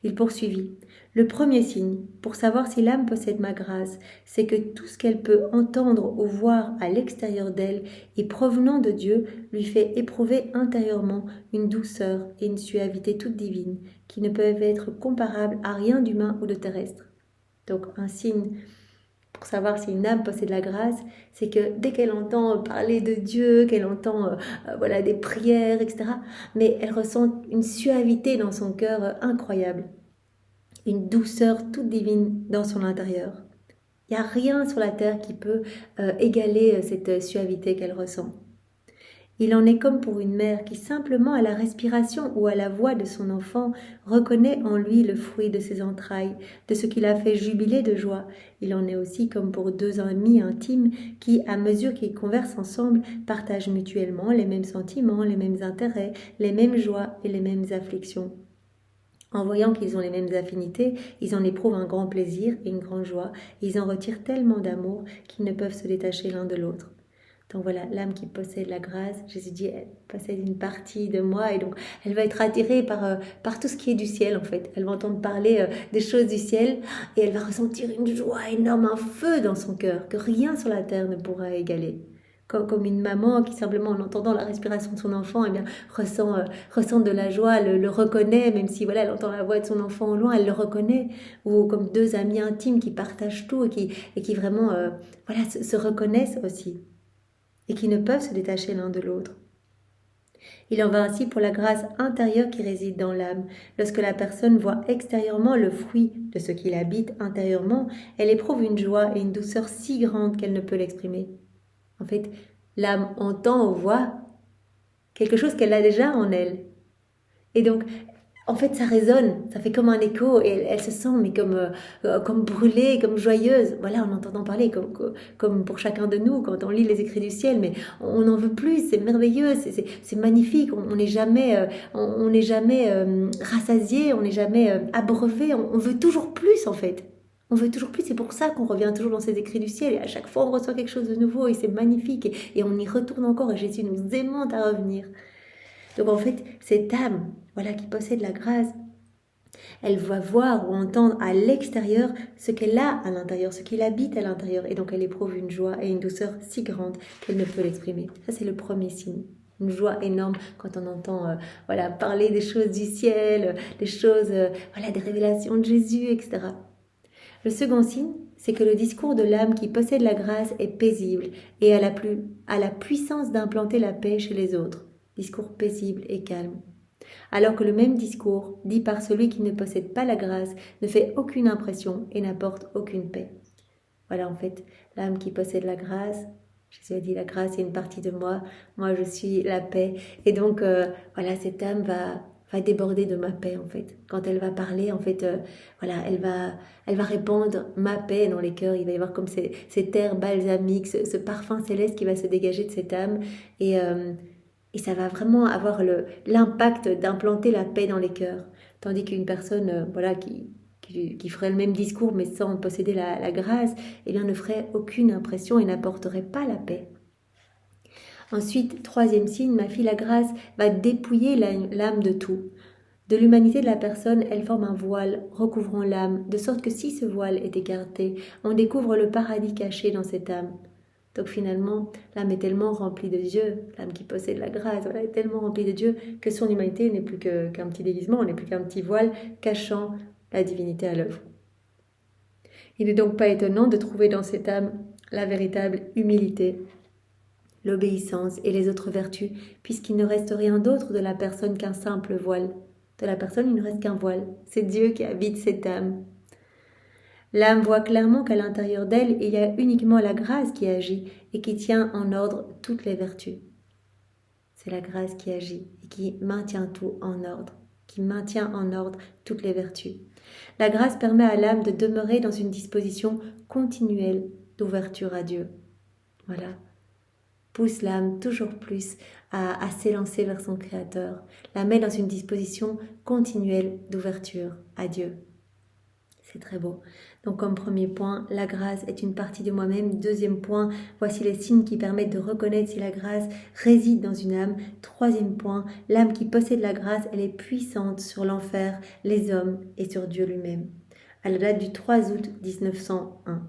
Il poursuivit, le premier signe, pour savoir si l'âme possède ma grâce, c'est que tout ce qu'elle peut entendre ou voir à l'extérieur d'elle et provenant de Dieu lui fait éprouver intérieurement une douceur et une suavité toute divine qui ne peuvent être comparables à rien d'humain ou de terrestre. Donc un signe pour savoir si une âme possède la grâce, c'est que dès qu'elle entend parler de Dieu, qu'elle entend voilà, des prières, etc., mais elle ressent une suavité dans son cœur incroyable, une douceur toute divine dans son intérieur. Il n'y a rien sur la terre qui peut égaler cette suavité qu'elle ressent. Il en est comme pour une mère qui simplement à la respiration ou à la voix de son enfant reconnaît en lui le fruit de ses entrailles, de ce qui l'a fait jubiler de joie. Il en est aussi comme pour deux amis intimes qui, à mesure qu'ils conversent ensemble, partagent mutuellement les mêmes sentiments, les mêmes intérêts, les mêmes joies et les mêmes afflictions. En voyant qu'ils ont les mêmes affinités, ils en éprouvent un grand plaisir et une grande joie. Ils en retirent tellement d'amour qu'ils ne peuvent se détacher l'un de l'autre. Donc voilà, l'âme qui possède la grâce, Jésus dit, elle possède une partie de moi et donc elle va être attirée par tout ce qui est du ciel en fait. Elle va entendre parler des choses du ciel et elle va ressentir une joie énorme, un feu dans son cœur que rien sur la terre ne pourra égaler. Comme une maman qui simplement en entendant la respiration de son enfant ressent de la joie, le reconnaît, même si voilà, elle entend la voix de son enfant au loin, elle le reconnaît. Ou comme deux amis intimes qui partagent tout et qui vraiment se reconnaissent aussi. Et qui ne peuvent se détacher l'un de l'autre. Il en va ainsi pour la grâce intérieure qui réside dans l'âme. Lorsque la personne voit extérieurement le fruit de ce qui l'habite intérieurement, elle éprouve une joie et une douceur si grande qu'elle ne peut l'exprimer. En fait, l'âme entend ou voit quelque chose qu'elle a déjà en elle. Et donc, en fait, ça résonne, ça fait comme un écho et elle se sent mais comme brûlée, comme joyeuse. Voilà, en entendant parler, comme pour chacun de nous quand on lit les écrits du ciel, mais on en veut plus, c'est merveilleux, c'est magnifique, on n'est jamais, on n'est jamais rassasié, on n'est jamais abreuvé, on veut toujours plus en fait. On veut toujours plus, c'est pour ça qu'on revient toujours dans ces écrits du ciel et à chaque fois on reçoit quelque chose de nouveau et c'est magnifique et on y retourne encore et Jésus nous aimante à revenir. Donc en fait, cette âme, voilà, qui possède la grâce, elle va voir ou entendre à l'extérieur ce qu'elle a à l'intérieur, ce qu'il habite à l'intérieur. Et donc elle éprouve une joie et une douceur si grande qu'elle ne peut l'exprimer. Ça, c'est le premier signe. Une joie énorme quand on entend voilà, parler des choses du ciel, des choses, voilà, des révélations de Jésus, etc. Le second signe, c'est que le discours de l'âme qui possède la grâce est paisible et a la puissance d'implanter la paix chez les autres. Discours paisible et calme. Alors que le même discours, dit par celui qui ne possède pas la grâce, ne fait aucune impression et n'apporte aucune paix. Voilà en fait, l'âme qui possède la grâce, Jésus a dit la grâce est une partie de moi je suis la paix. Et donc voilà, cette âme va déborder de ma paix en fait. Quand elle va parler, en fait, voilà, elle va répandre ma paix dans les cœurs. Il va y avoir comme cet air balsamique, ce parfum céleste qui va se dégager de cette âme et ça va vraiment avoir l'impact d'implanter la paix dans les cœurs. Tandis qu'une personne voilà, qui ferait le même discours mais sans posséder la grâce, eh bien, ne ferait aucune impression et n'apporterait pas la paix. Ensuite, troisième signe, ma fille, la grâce va dépouiller l'âme de tout. De l'humanité de la personne, elle forme un voile recouvrant l'âme, de sorte que si ce voile est écarté, on découvre le paradis caché dans cette âme. Donc finalement, l'âme est tellement remplie de Dieu, l'âme qui possède la grâce, voilà, est tellement remplie de Dieu que son humanité n'est plus qu'un petit déguisement, n'est plus qu'un petit voile cachant la divinité à l'œuvre. Il n'est donc pas étonnant de trouver dans cette âme la véritable humilité, l'obéissance et les autres vertus, puisqu'il ne reste rien d'autre de la personne qu'un simple voile. De la personne, il ne reste qu'un voile. C'est Dieu qui habite cette âme. L'âme voit clairement qu'à l'intérieur d'elle, il y a uniquement la grâce qui agit et qui tient en ordre toutes les vertus. C'est la grâce qui agit et qui maintient tout en ordre, qui maintient en ordre toutes les vertus. La grâce permet à l'âme de demeurer dans une disposition continuelle d'ouverture à Dieu. Voilà. Pousse l'âme toujours plus à s'élancer vers son Créateur, la met dans une disposition continuelle d'ouverture à Dieu. C'est très beau. Donc comme premier point, la grâce est une partie de moi-même. Deuxième point, voici les signes qui permettent de reconnaître si la grâce réside dans une âme. Troisième point, l'âme qui possède la grâce, elle est puissante sur l'enfer, les hommes et sur Dieu lui-même. À la date du 3 août 1901.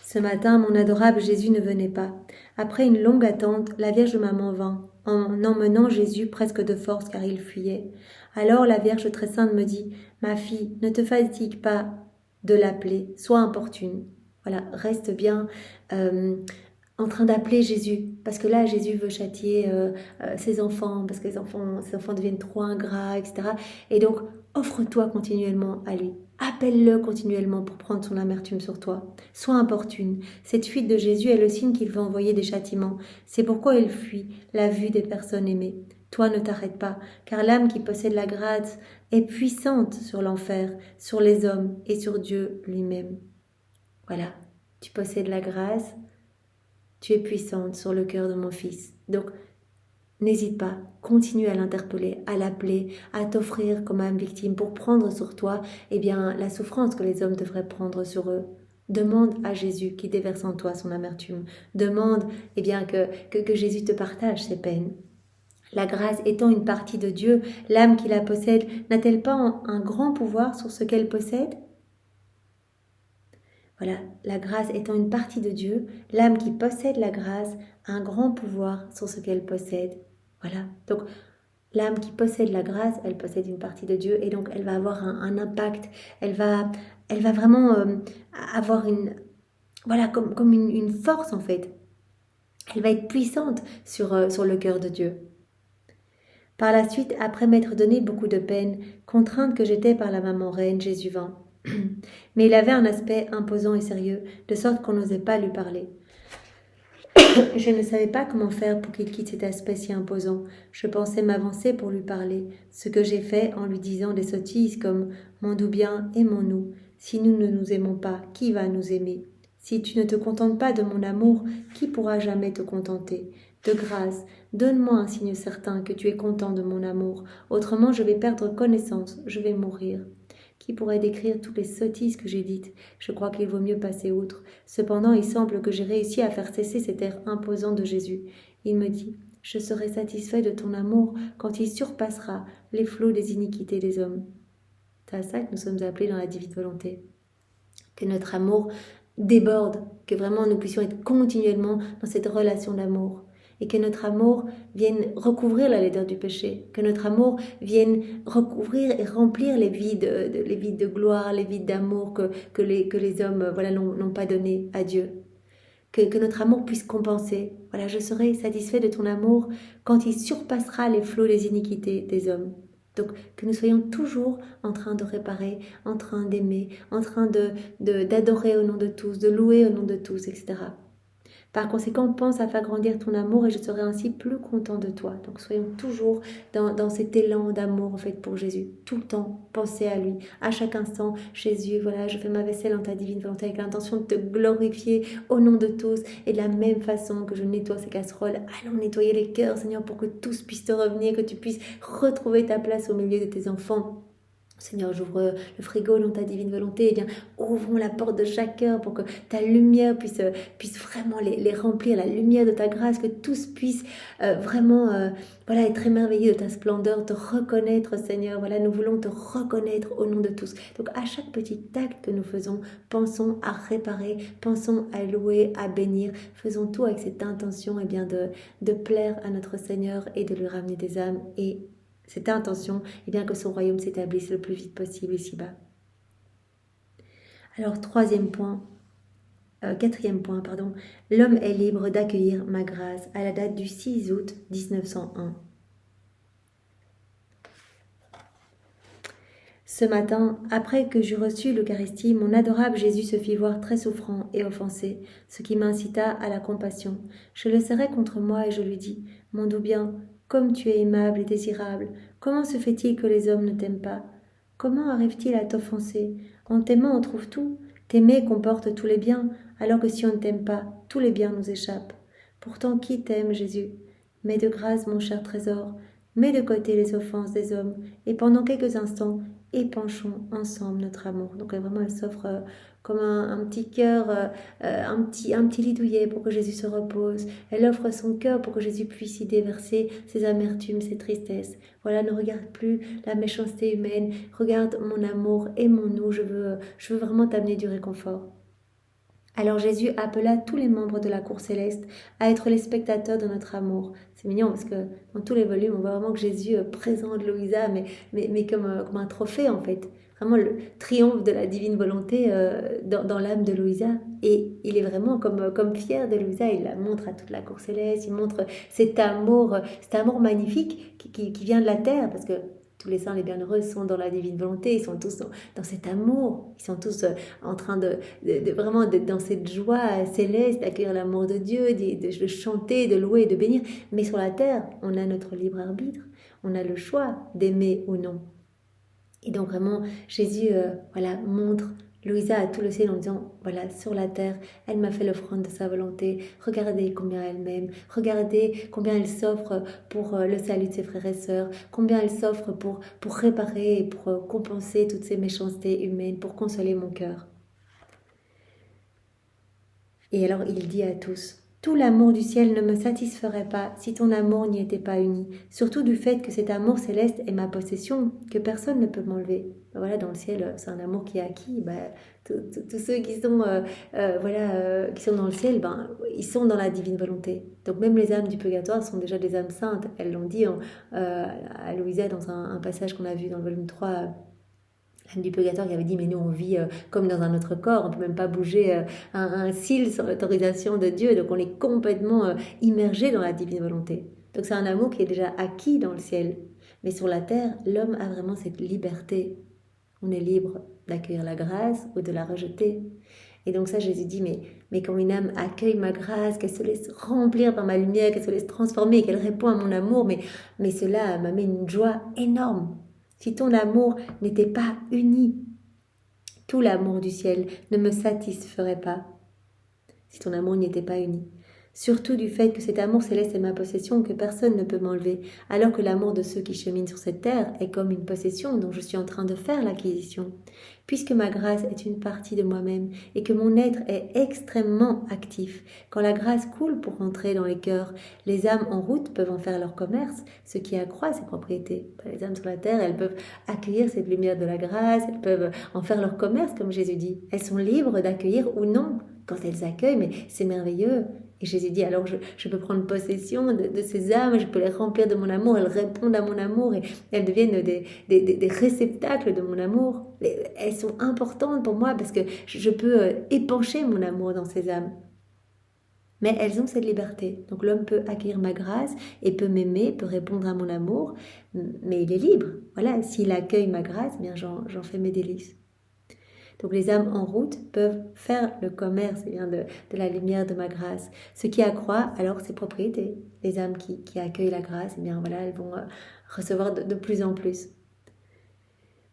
Ce matin, mon adorable Jésus ne venait pas. Après une longue attente, la Vierge Maman vint, en emmenant Jésus presque de force car il fuyait. Alors la Vierge très sainte me dit, « Ma fille, ne te fatigue pas de l'appeler, sois importune. » Voilà, reste bien en train d'appeler Jésus, parce que là, Jésus veut châtier ses enfants, parce que ses enfants deviennent trop ingrats, etc. Et donc, offre-toi continuellement à lui. Appelle-le continuellement pour prendre son amertume sur toi. Sois importune. Cette fuite de Jésus est le signe qu'il veut envoyer des châtiments. C'est pourquoi il fuit la vue des personnes aimées. Toi, ne t'arrête pas, car l'âme qui possède la grâce est puissante sur l'enfer, sur les hommes et sur Dieu lui-même. Voilà, tu possèdes la grâce, tu es puissante sur le cœur de mon fils. Donc, n'hésite pas, continue à l'interpeller, à l'appeler, à t'offrir comme âme victime pour prendre sur toi la souffrance que les hommes devraient prendre sur eux. Demande à Jésus qui déverse en toi son amertume. Demande que Jésus te partage ses peines. La grâce étant une partie de Dieu, l'âme qui la possède n'a-t-elle pas un grand pouvoir sur ce qu'elle possède ? Voilà, la grâce étant une partie de Dieu, l'âme qui possède la grâce a un grand pouvoir sur ce qu'elle possède. Voilà, donc l'âme qui possède la grâce, elle possède une partie de Dieu et donc elle va avoir un impact, elle va vraiment avoir comme une force en fait. Elle va être puissante sur le cœur de Dieu. Par la suite, après m'être donné beaucoup de peine, contrainte que j'étais par la maman reine, Jésus vint. Mais il avait un aspect imposant et sérieux, de sorte qu'on n'osait pas lui parler. Je ne savais pas comment faire pour qu'il quitte cet aspect si imposant. Je pensais m'avancer pour lui parler, ce que j'ai fait en lui disant des sottises comme mon doux bien, aimons-nous. Si nous ne nous aimons pas, qui va nous aimer? Si tu ne te contentes pas de mon amour, qui pourra jamais te contenter? De grâce, donne-moi un signe certain que tu es content de mon amour, autrement je vais perdre connaissance, je vais mourir. Qui pourrait décrire toutes les sottises que j'ai dites? Je crois qu'il vaut mieux passer outre. Cependant, il semble que j'ai réussi à faire cesser cet air imposant de Jésus. Il me dit, je serai satisfait de ton amour quand il surpassera les flots des iniquités des hommes. C'est à ça que nous sommes appelés dans la divine volonté. Que notre amour déborde, que vraiment nous puissions être continuellement dans cette relation d'amour. Et que notre amour vienne recouvrir la laideur du péché, que notre amour vienne recouvrir et remplir les vides de gloire, les vides d'amour que les hommes n'ont pas donné à Dieu. Que notre amour puisse compenser. Voilà, je serai satisfait de ton amour quand il surpassera les flots des iniquités des hommes. Donc, que nous soyons toujours en train de réparer, en train d'aimer, en train d'adorer au nom de tous, de louer au nom de tous, etc. Par conséquent, pense à faire grandir ton amour et je serai ainsi plus content de toi. Donc soyons toujours dans cet élan d'amour en fait pour Jésus. Tout le temps, pensez à lui. À chaque instant, Jésus, voilà, je fais ma vaisselle en ta divine volonté avec l'intention de te glorifier au nom de tous. Et de la même façon que je nettoie ces casseroles, allons nettoyer les cœurs, Seigneur, pour que tous puissent te revenir, que tu puisses retrouver ta place au milieu de tes enfants. Seigneur, j'ouvre le frigo dans ta divine volonté. Eh bien, ouvrons la porte de chaque cœur pour que ta lumière puisse vraiment les remplir, la lumière de ta grâce, que tous puissent vraiment être émerveillés de ta splendeur, te reconnaître, Seigneur. Voilà, nous voulons te reconnaître au nom de tous. Donc, à chaque petit acte que nous faisons, pensons à réparer, pensons à louer, à bénir. Faisons tout avec cette intention de plaire à notre Seigneur et de lui ramener des âmes et cette intention, que son royaume s'établisse le plus vite possible ici-bas. Alors, quatrième point, l'homme est libre d'accueillir ma grâce à la date du 6 août 1901. Ce matin, après que j'eus reçu l'Eucharistie, mon adorable Jésus se fit voir très souffrant et offensé, ce qui m'incita à la compassion. Je le serrai contre moi et je lui dis, « Mon doux bien, comme tu es aimable et désirable, comment se fait-il que les hommes ne t'aiment pas? Comment arrive-t-il à t'offenser? En t'aimant, on trouve tout. T'aimer comporte tous les biens, alors que si on ne t'aime pas, tous les biens nous échappent. Pourtant, qui t'aime, Jésus? Mets de grâce, mon cher trésor, mets de côté les offenses des hommes, et pendant quelques instants, épanchons ensemble notre amour. » Donc vraiment, elle s'offre comme un petit cœur, un petit lit douillet pour que Jésus se repose. Elle offre son cœur pour que Jésus puisse y déverser ses amertumes, ses tristesses. Voilà, ne regarde plus la méchanceté humaine, regarde mon amour, aimons-nous, je veux vraiment t'amener du réconfort. Alors Jésus appela tous les membres de la cour céleste à être les spectateurs de notre amour. C'est mignon parce que dans tous les volumes, on voit vraiment que Jésus présente Louisa, mais comme un trophée en fait. Vraiment le triomphe de la divine volonté dans l'âme de Louisa. Et il est vraiment comme fier de Louisa, il la montre à toute la cour céleste, il montre cet amour magnifique qui vient de la terre, parce que tous les saints, les bienheureux sont dans la divine volonté, ils sont tous dans cet amour, ils sont tous en train de vraiment d'être dans cette joie céleste, d'accueillir l'amour de Dieu, de chanter, de louer, de bénir. Mais sur la terre, on a notre libre arbitre, on a le choix d'aimer ou non. Et donc vraiment, Jésus montre Louisa à tout le ciel en disant, voilà, sur la terre, elle m'a fait l'offrande de sa volonté. Regardez combien elle m'aime. Regardez combien elle s'offre pour le salut de ses frères et sœurs. Combien elle s'offre pour réparer et pour compenser toutes ces méchancetés humaines, pour consoler mon cœur. Et alors il dit à tous, tout l'amour du ciel ne me satisferait pas si ton amour n'y était pas uni, surtout du fait que cet amour céleste est ma possession, que personne ne peut m'enlever. Voilà, dans le ciel, c'est un amour qui est acquis. Tous ceux qui sont, qui sont dans le ciel, ils sont dans la divine volonté. Donc même les âmes du purgatoire sont déjà des âmes saintes. Elles l'ont dit à Louisa dans un passage qu'on a vu dans le volume 3, l'âme du purgatoire qui avait dit, mais nous on vit comme dans un autre corps, on ne peut même pas bouger un cil sans l'autorisation de Dieu, donc on est complètement immergé dans la divine volonté. Donc c'est un amour qui est déjà acquis dans le ciel. Mais sur la terre, l'homme a vraiment cette liberté. On est libre d'accueillir la grâce ou de la rejeter. Et donc ça, Jésus dit, mais quand une âme accueille ma grâce, qu'elle se laisse remplir par ma lumière, qu'elle se laisse transformer, qu'elle répond à mon amour, mais cela m'amène une joie énorme. Si ton amour n'était pas uni, tout l'amour du ciel ne me satisferait pas. Si ton amour n'était pas uni. Surtout du fait que cet amour céleste est ma possession que personne ne peut m'enlever, alors que l'amour de ceux qui cheminent sur cette terre est comme une possession dont je suis en train de faire l'acquisition. Puisque ma grâce est une partie de moi-même et que mon être est extrêmement actif, quand la grâce coule pour entrer dans les cœurs, les âmes en route peuvent en faire leur commerce, ce qui accroît ses propriétés. Les âmes sur la terre, elles peuvent accueillir cette lumière de la grâce, elles peuvent en faire leur commerce, comme Jésus dit. Elles sont libres d'accueillir ou non. Quand elles accueillent, mais c'est merveilleux. Et Jésus dit, alors je peux prendre possession de ces âmes, je peux les remplir de mon amour, elles répondent à mon amour et elles deviennent des réceptacles de mon amour. Elles sont importantes pour moi parce que je peux épancher mon amour dans ces âmes. Mais elles ont cette liberté. Donc l'homme peut accueillir ma grâce et peut m'aimer, peut répondre à mon amour, mais il est libre. Voilà, s'il accueille ma grâce, bien j'en fais mes délices. Donc les âmes en route peuvent faire le commerce de la lumière de ma grâce, ce qui accroît alors ses propriétés. Les âmes qui accueillent la grâce, elles vont recevoir de plus en plus.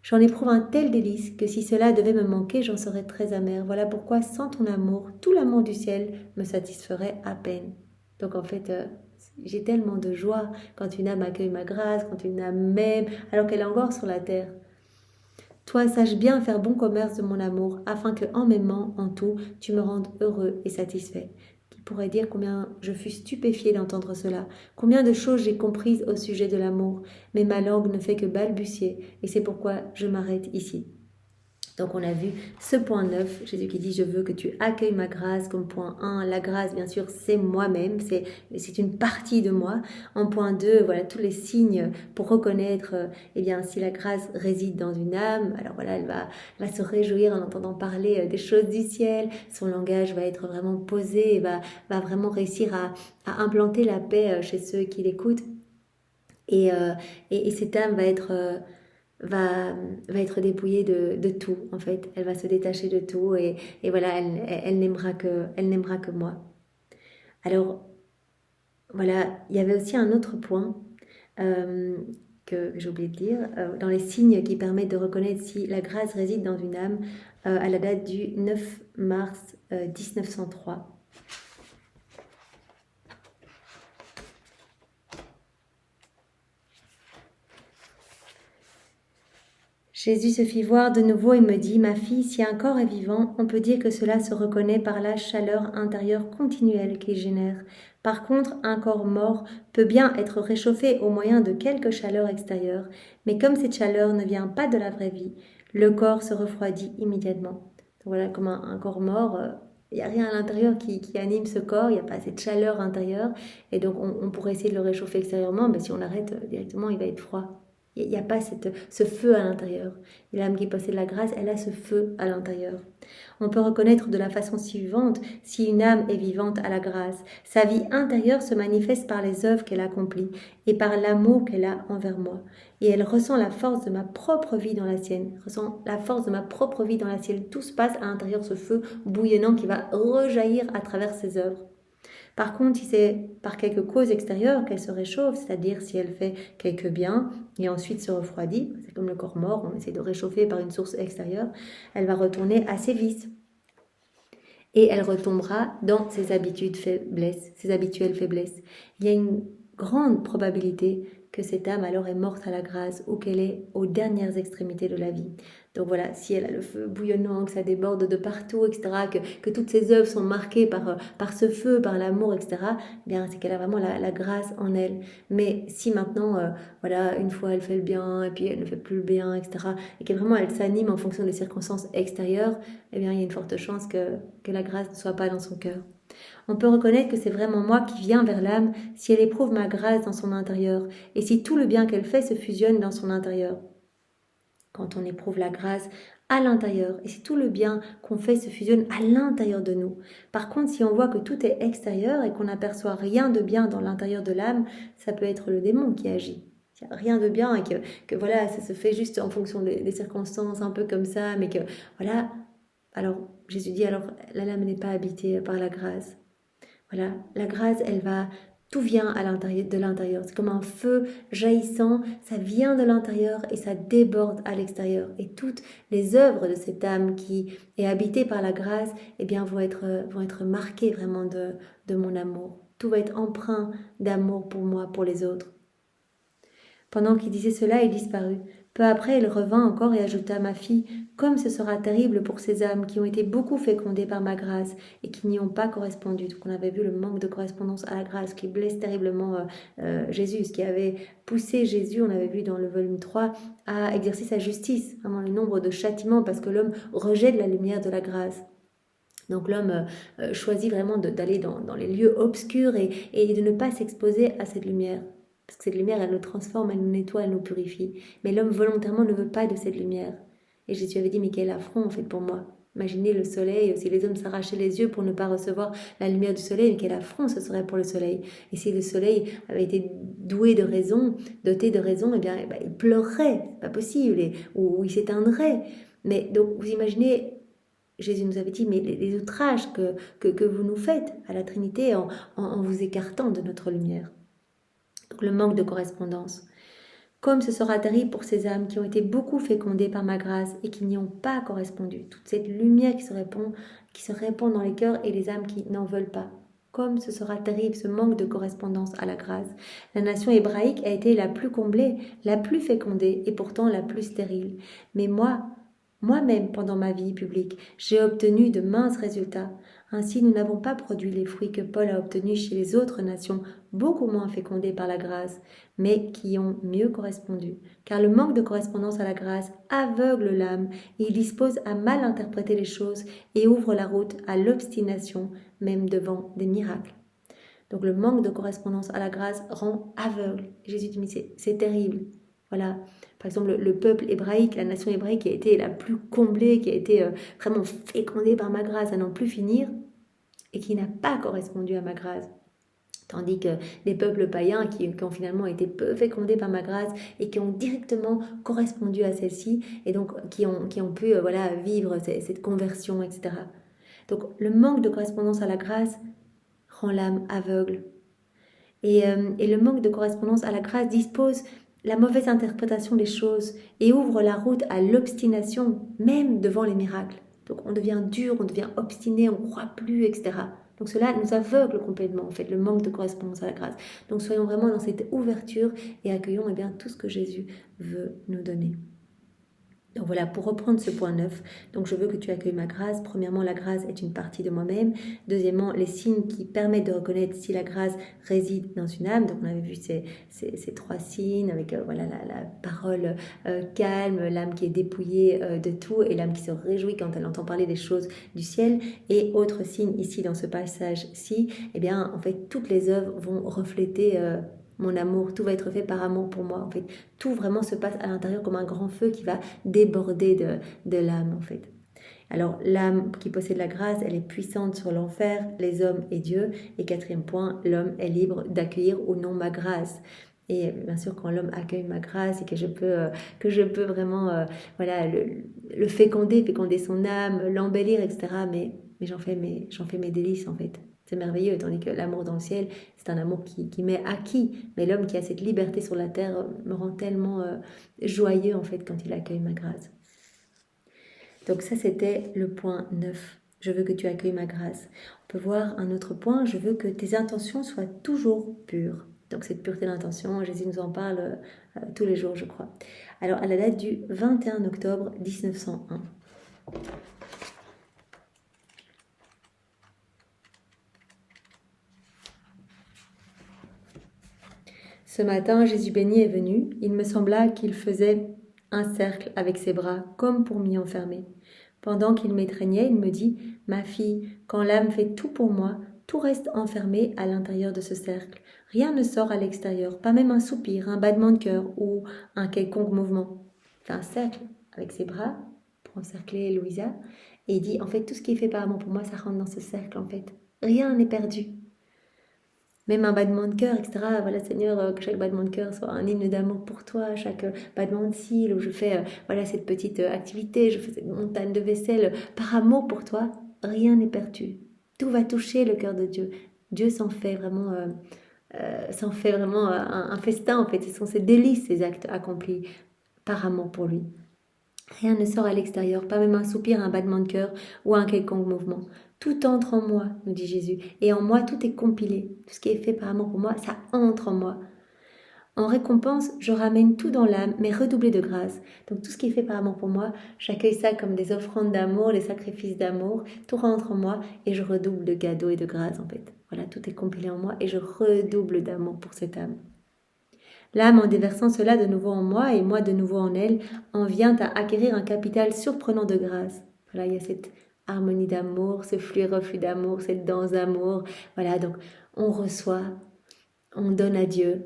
J'en éprouve un tel délice que si cela devait me manquer, j'en serais très amère. Voilà pourquoi sans ton amour, tout l'amour du ciel me satisferait à peine. Donc en fait, j'ai tellement de joie quand une âme accueille ma grâce, quand une âme m'aime, alors qu'elle est encore sur la terre. Toi, sache bien faire bon commerce de mon amour, afin que, en m'aimant en tout, tu me rendes heureux et satisfait. Qui pourrait dire combien je fus stupéfiée d'entendre cela, combien de choses j'ai comprises au sujet de l'amour, mais ma langue ne fait que balbutier, et c'est pourquoi je m'arrête ici. Donc on a vu ce point 9, Jésus qui dit je veux que tu accueilles ma grâce comme point 1. La grâce bien sûr c'est moi-même, c'est une partie de moi. En point 2, voilà tous les signes pour reconnaître si la grâce réside dans une âme. Alors voilà, elle va se réjouir en entendant parler des choses du ciel. Son langage va être vraiment posé et va vraiment réussir à implanter la paix chez ceux qui l'écoutent. Et cette âme va être dépouillée de tout en fait, elle va se détacher de tout et voilà, elle n'aimera que moi. Alors voilà, il y avait aussi un autre point que j'ai oublié de dire, dans les signes qui permettent de reconnaître si la grâce réside dans une âme, à la date du 9 mars 1903. Jésus se fit voir de nouveau et me dit, « Ma fille, si un corps est vivant, on peut dire que cela se reconnaît par la chaleur intérieure continuelle qu'il génère. Par contre, un corps mort peut bien être réchauffé au moyen de quelque chaleur extérieure, mais comme cette chaleur ne vient pas de la vraie vie, le corps se refroidit immédiatement. » Donc voilà, comme un corps mort, il n'y a rien à l'intérieur qui anime ce corps, il n'y a pas assez de chaleur intérieure, et donc on pourrait essayer de le réchauffer extérieurement, mais si on l'arrête directement, il va être froid. Il n'y a pas ce feu à l'intérieur. L'âme qui possède la grâce, elle a ce feu à l'intérieur. On peut reconnaître de la façon suivante si une âme est vivante à la grâce. Sa vie intérieure se manifeste par les œuvres qu'elle accomplit et par l'amour qu'elle a envers moi. Et elle ressent la force de ma propre vie dans la sienne. Ressent la force de ma propre vie dans la sienne. Tout se passe à l'intérieur, ce feu bouillonnant qui va rejaillir à travers ses œuvres. Par contre, si c'est par quelque cause extérieure qu'elle se réchauffe, c'est-à-dire si elle fait quelque bien et ensuite se refroidit, c'est comme le corps mort, on essaie de réchauffer par une source extérieure, elle va retourner à ses vices. Et elle retombera dans ses habitudes faiblesses, ses habituelles faiblesses. Il y a une grande probabilité que cette âme alors est morte à la grâce ou qu'elle est aux dernières extrémités de la vie. Donc voilà, si elle a le feu bouillonnant, que ça déborde de partout, etc., que toutes ses œuvres sont marquées par ce feu, par l'amour, etc., bien c'est qu'elle a vraiment la grâce en elle. Mais si maintenant, une fois elle fait le bien, et puis elle ne fait plus le bien, etc., et que vraiment elle s'anime en fonction des circonstances extérieures, eh bien il y a une forte chance que la grâce ne soit pas dans son cœur. On peut reconnaître que c'est vraiment moi qui viens vers l'âme si elle éprouve ma grâce dans son intérieur et si tout le bien qu'elle fait se fusionne dans son intérieur. Quand on éprouve la grâce à l'intérieur et si tout le bien qu'on fait se fusionne à l'intérieur de nous. Par contre, si on voit que tout est extérieur et qu'on n'aperçoit rien de bien dans l'intérieur de l'âme, ça peut être le démon qui agit. Il n'y a rien de bien et que voilà, ça se fait juste en fonction des circonstances, un peu comme ça, mais que voilà. Alors, Jésus dit alors, la lame n'est pas habitée par la grâce. Voilà, la grâce, tout vient de l'intérieur. C'est comme un feu jaillissant, ça vient de l'intérieur et ça déborde à l'extérieur. Et toutes les œuvres de cette âme qui est habitée par la grâce, eh bien, vont être marquées vraiment de mon amour. Tout va être empreint d'amour pour moi, pour les autres. Pendant qu'il disait cela, il disparut. Peu après, il revint encore et ajouta, ma fille, comme ce sera terrible pour ces âmes qui ont été beaucoup fécondées par ma grâce et qui n'y ont pas correspondu. Donc on avait vu le manque de correspondance à la grâce qui blesse terriblement Jésus, ce qui avait poussé Jésus, on avait vu dans le volume 3, à exercer sa justice, vraiment le nombre de châtiments parce que l'homme rejette la lumière de la grâce. Donc l'homme choisit vraiment d'aller dans les lieux obscurs et de ne pas s'exposer à cette lumière. Parce que cette lumière, elle nous transforme, elle nous nettoie, elle nous purifie. Mais l'homme volontairement ne veut pas de cette lumière. Et Jésus avait dit, mais quel affront en fait pour moi. Imaginez le soleil, si les hommes s'arrachaient les yeux pour ne pas recevoir la lumière du soleil, mais quel affront ce serait pour le soleil. Et si le soleil avait été doué de raison, doté de raison, eh bien, il pleurerait, c'est pas possible, ou il s'éteindrait. Mais donc vous imaginez, Jésus nous avait dit, mais les outrages que vous nous faites à la Trinité en vous écartant de notre lumière. Donc le manque de correspondance. Comme ce sera terrible pour ces âmes qui ont été beaucoup fécondées par ma grâce et qui n'y ont pas correspondu. Toute cette lumière qui se répand dans les cœurs et les âmes qui n'en veulent pas. Comme ce sera terrible ce manque de correspondance à la grâce. La nation hébraïque a été la plus comblée, la plus fécondée et pourtant la plus stérile. Mais moi-même, pendant ma vie publique, j'ai obtenu de minces résultats. Ainsi, nous n'avons pas produit les fruits que Paul a obtenus chez les autres nations, beaucoup moins fécondées par la grâce, mais qui ont mieux correspondu. Car le manque de correspondance à la grâce aveugle l'âme, et il dispose à mal interpréter les choses et ouvre la route à l'obstination, même devant des miracles. Donc le manque de correspondance à la grâce rend aveugle. Jésus dit, mais c'est terrible. Voilà. Par exemple, le peuple hébraïque, la nation hébraïque qui a été la plus comblée, qui a été vraiment fécondée par ma grâce à n'en plus finir, et qui n'a pas correspondu à ma grâce. Tandis que les peuples païens qui ont finalement été peu fécondés par ma grâce et qui ont directement correspondu à celle-ci, et donc qui ont pu vivre cette conversion, etc. Donc le manque de correspondance à la grâce rend l'âme aveugle. Et le manque de correspondance à la grâce dispose la mauvaise interprétation des choses et ouvre la route à l'obstination, même devant les miracles. Donc on devient dur, on devient obstiné, on ne croit plus, etc. Donc cela nous aveugle complètement, en fait, le manque de correspondance à la grâce. Donc soyons vraiment dans cette ouverture et accueillons tout ce que Jésus veut nous donner. Donc voilà, pour reprendre ce point 9, donc je veux que tu accueilles ma grâce. Premièrement, la grâce est une partie de moi-même. Deuxièmement, les signes qui permettent de reconnaître si la grâce réside dans une âme. Donc on avait vu ces 3 signes avec la parole calme, l'âme qui est dépouillée de tout et l'âme qui se réjouit quand elle entend parler des choses du ciel. Et autre signe ici dans ce passage-ci, eh bien en fait toutes les œuvres vont refléter mon amour, tout va être fait par amour pour moi. En fait, tout vraiment se passe à l'intérieur comme un grand feu qui va déborder de l'âme, en fait. Alors, l'âme qui possède la grâce, elle est puissante sur l'enfer, les hommes et Dieu. Et 4e point, l'homme est libre d'accueillir ou non ma grâce. Et bien sûr, quand l'homme accueille ma grâce et que je peux vraiment le féconder son âme, l'embellir, etc. Mais j'en fais mes délices, en fait. C'est merveilleux, tandis que l'amour dans le ciel, c'est un amour qui m'est acquis. Mais l'homme qui a cette liberté sur la terre me rend tellement joyeux, en fait, quand il accueille ma grâce. Donc ça, c'était le point 9. Je veux que tu accueilles ma grâce. On peut voir un autre point. Je veux que tes intentions soient toujours pures. Donc cette pureté d'intention, Jésus nous en parle tous les jours, je crois. Alors, à la date du 21 octobre 1901. Ce matin, Jésus béni est venu. Il me sembla qu'il faisait un cercle avec ses bras, comme pour m'y enfermer. Pendant qu'il m'étreignait, il me dit « Ma fille, quand l'âme fait tout pour moi, tout reste enfermé à l'intérieur de ce cercle. Rien ne sort à l'extérieur, pas même un soupir, un battement de cœur ou un quelconque mouvement. » Il fait un cercle avec ses bras pour encercler Louisa et il dit « En fait, tout ce qui est fait par amour pour moi, ça rentre dans ce cercle en fait. Rien n'est perdu. » même un battement de cœur, etc. Voilà, Seigneur, que chaque battement de cœur soit un hymne d'amour pour toi, chaque battement de cils, où je fais voilà, cette petite activité, je fais cette montagne de vaisselle par amour pour toi, rien n'est perdu. Tout va toucher le cœur de Dieu. Dieu s'en fait vraiment un festin, en fait. Ce sont ses délices, ces actes accomplis par amour pour lui. Rien ne sort à l'extérieur, pas même un soupir, un battement de cœur ou un quelconque mouvement. Tout entre en moi, nous dit Jésus, et en moi tout est compilé. Tout ce qui est fait par amour pour moi, ça entre en moi. En récompense, je ramène tout dans l'âme, mais redoublé de grâce. Donc tout ce qui est fait par amour pour moi, j'accueille ça comme des offrandes d'amour, des sacrifices d'amour. Tout rentre en moi et je redouble de cadeaux et de grâce, en fait. Voilà, tout est compilé en moi et je redouble d'amour pour cette âme. L'âme, en déversant cela de nouveau en moi et moi de nouveau en elle, en vient à acquérir un capital surprenant de grâce. Voilà, il y a cette harmonie d'amour, ce flux et reflux d'amour, cette danse d'amour. Voilà, donc on reçoit, on donne à Dieu.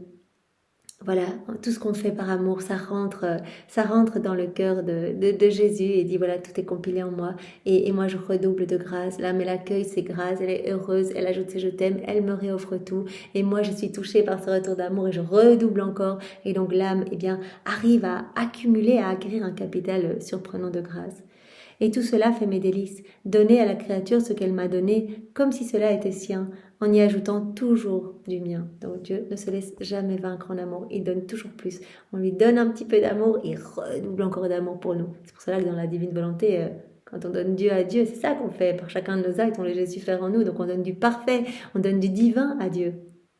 Voilà, tout ce qu'on fait par amour, ça rentre dans le cœur de Jésus et dit voilà, tout est compilé en moi et moi je redouble de grâce. L'âme, elle accueille ses grâces, elle est heureuse, elle ajoute ses je t'aime, elle me réoffre tout et moi je suis touchée par ce retour d'amour et je redouble encore et donc l'âme, eh bien, arrive à accumuler, à acquérir un capital surprenant de grâce. Et tout cela fait mes délices, donner à la créature ce qu'elle m'a donné, comme si cela était sien, en y ajoutant toujours du mien. Donc Dieu ne se laisse jamais vaincre en amour, il donne toujours plus. On lui donne un petit peu d'amour, il redouble encore d'amour pour nous. C'est pour cela que dans la divine volonté, quand on donne Dieu à Dieu, c'est ça qu'on fait. Par chacun de nos actes, on les laisse faire en nous. Donc on donne du parfait, on donne du divin à Dieu.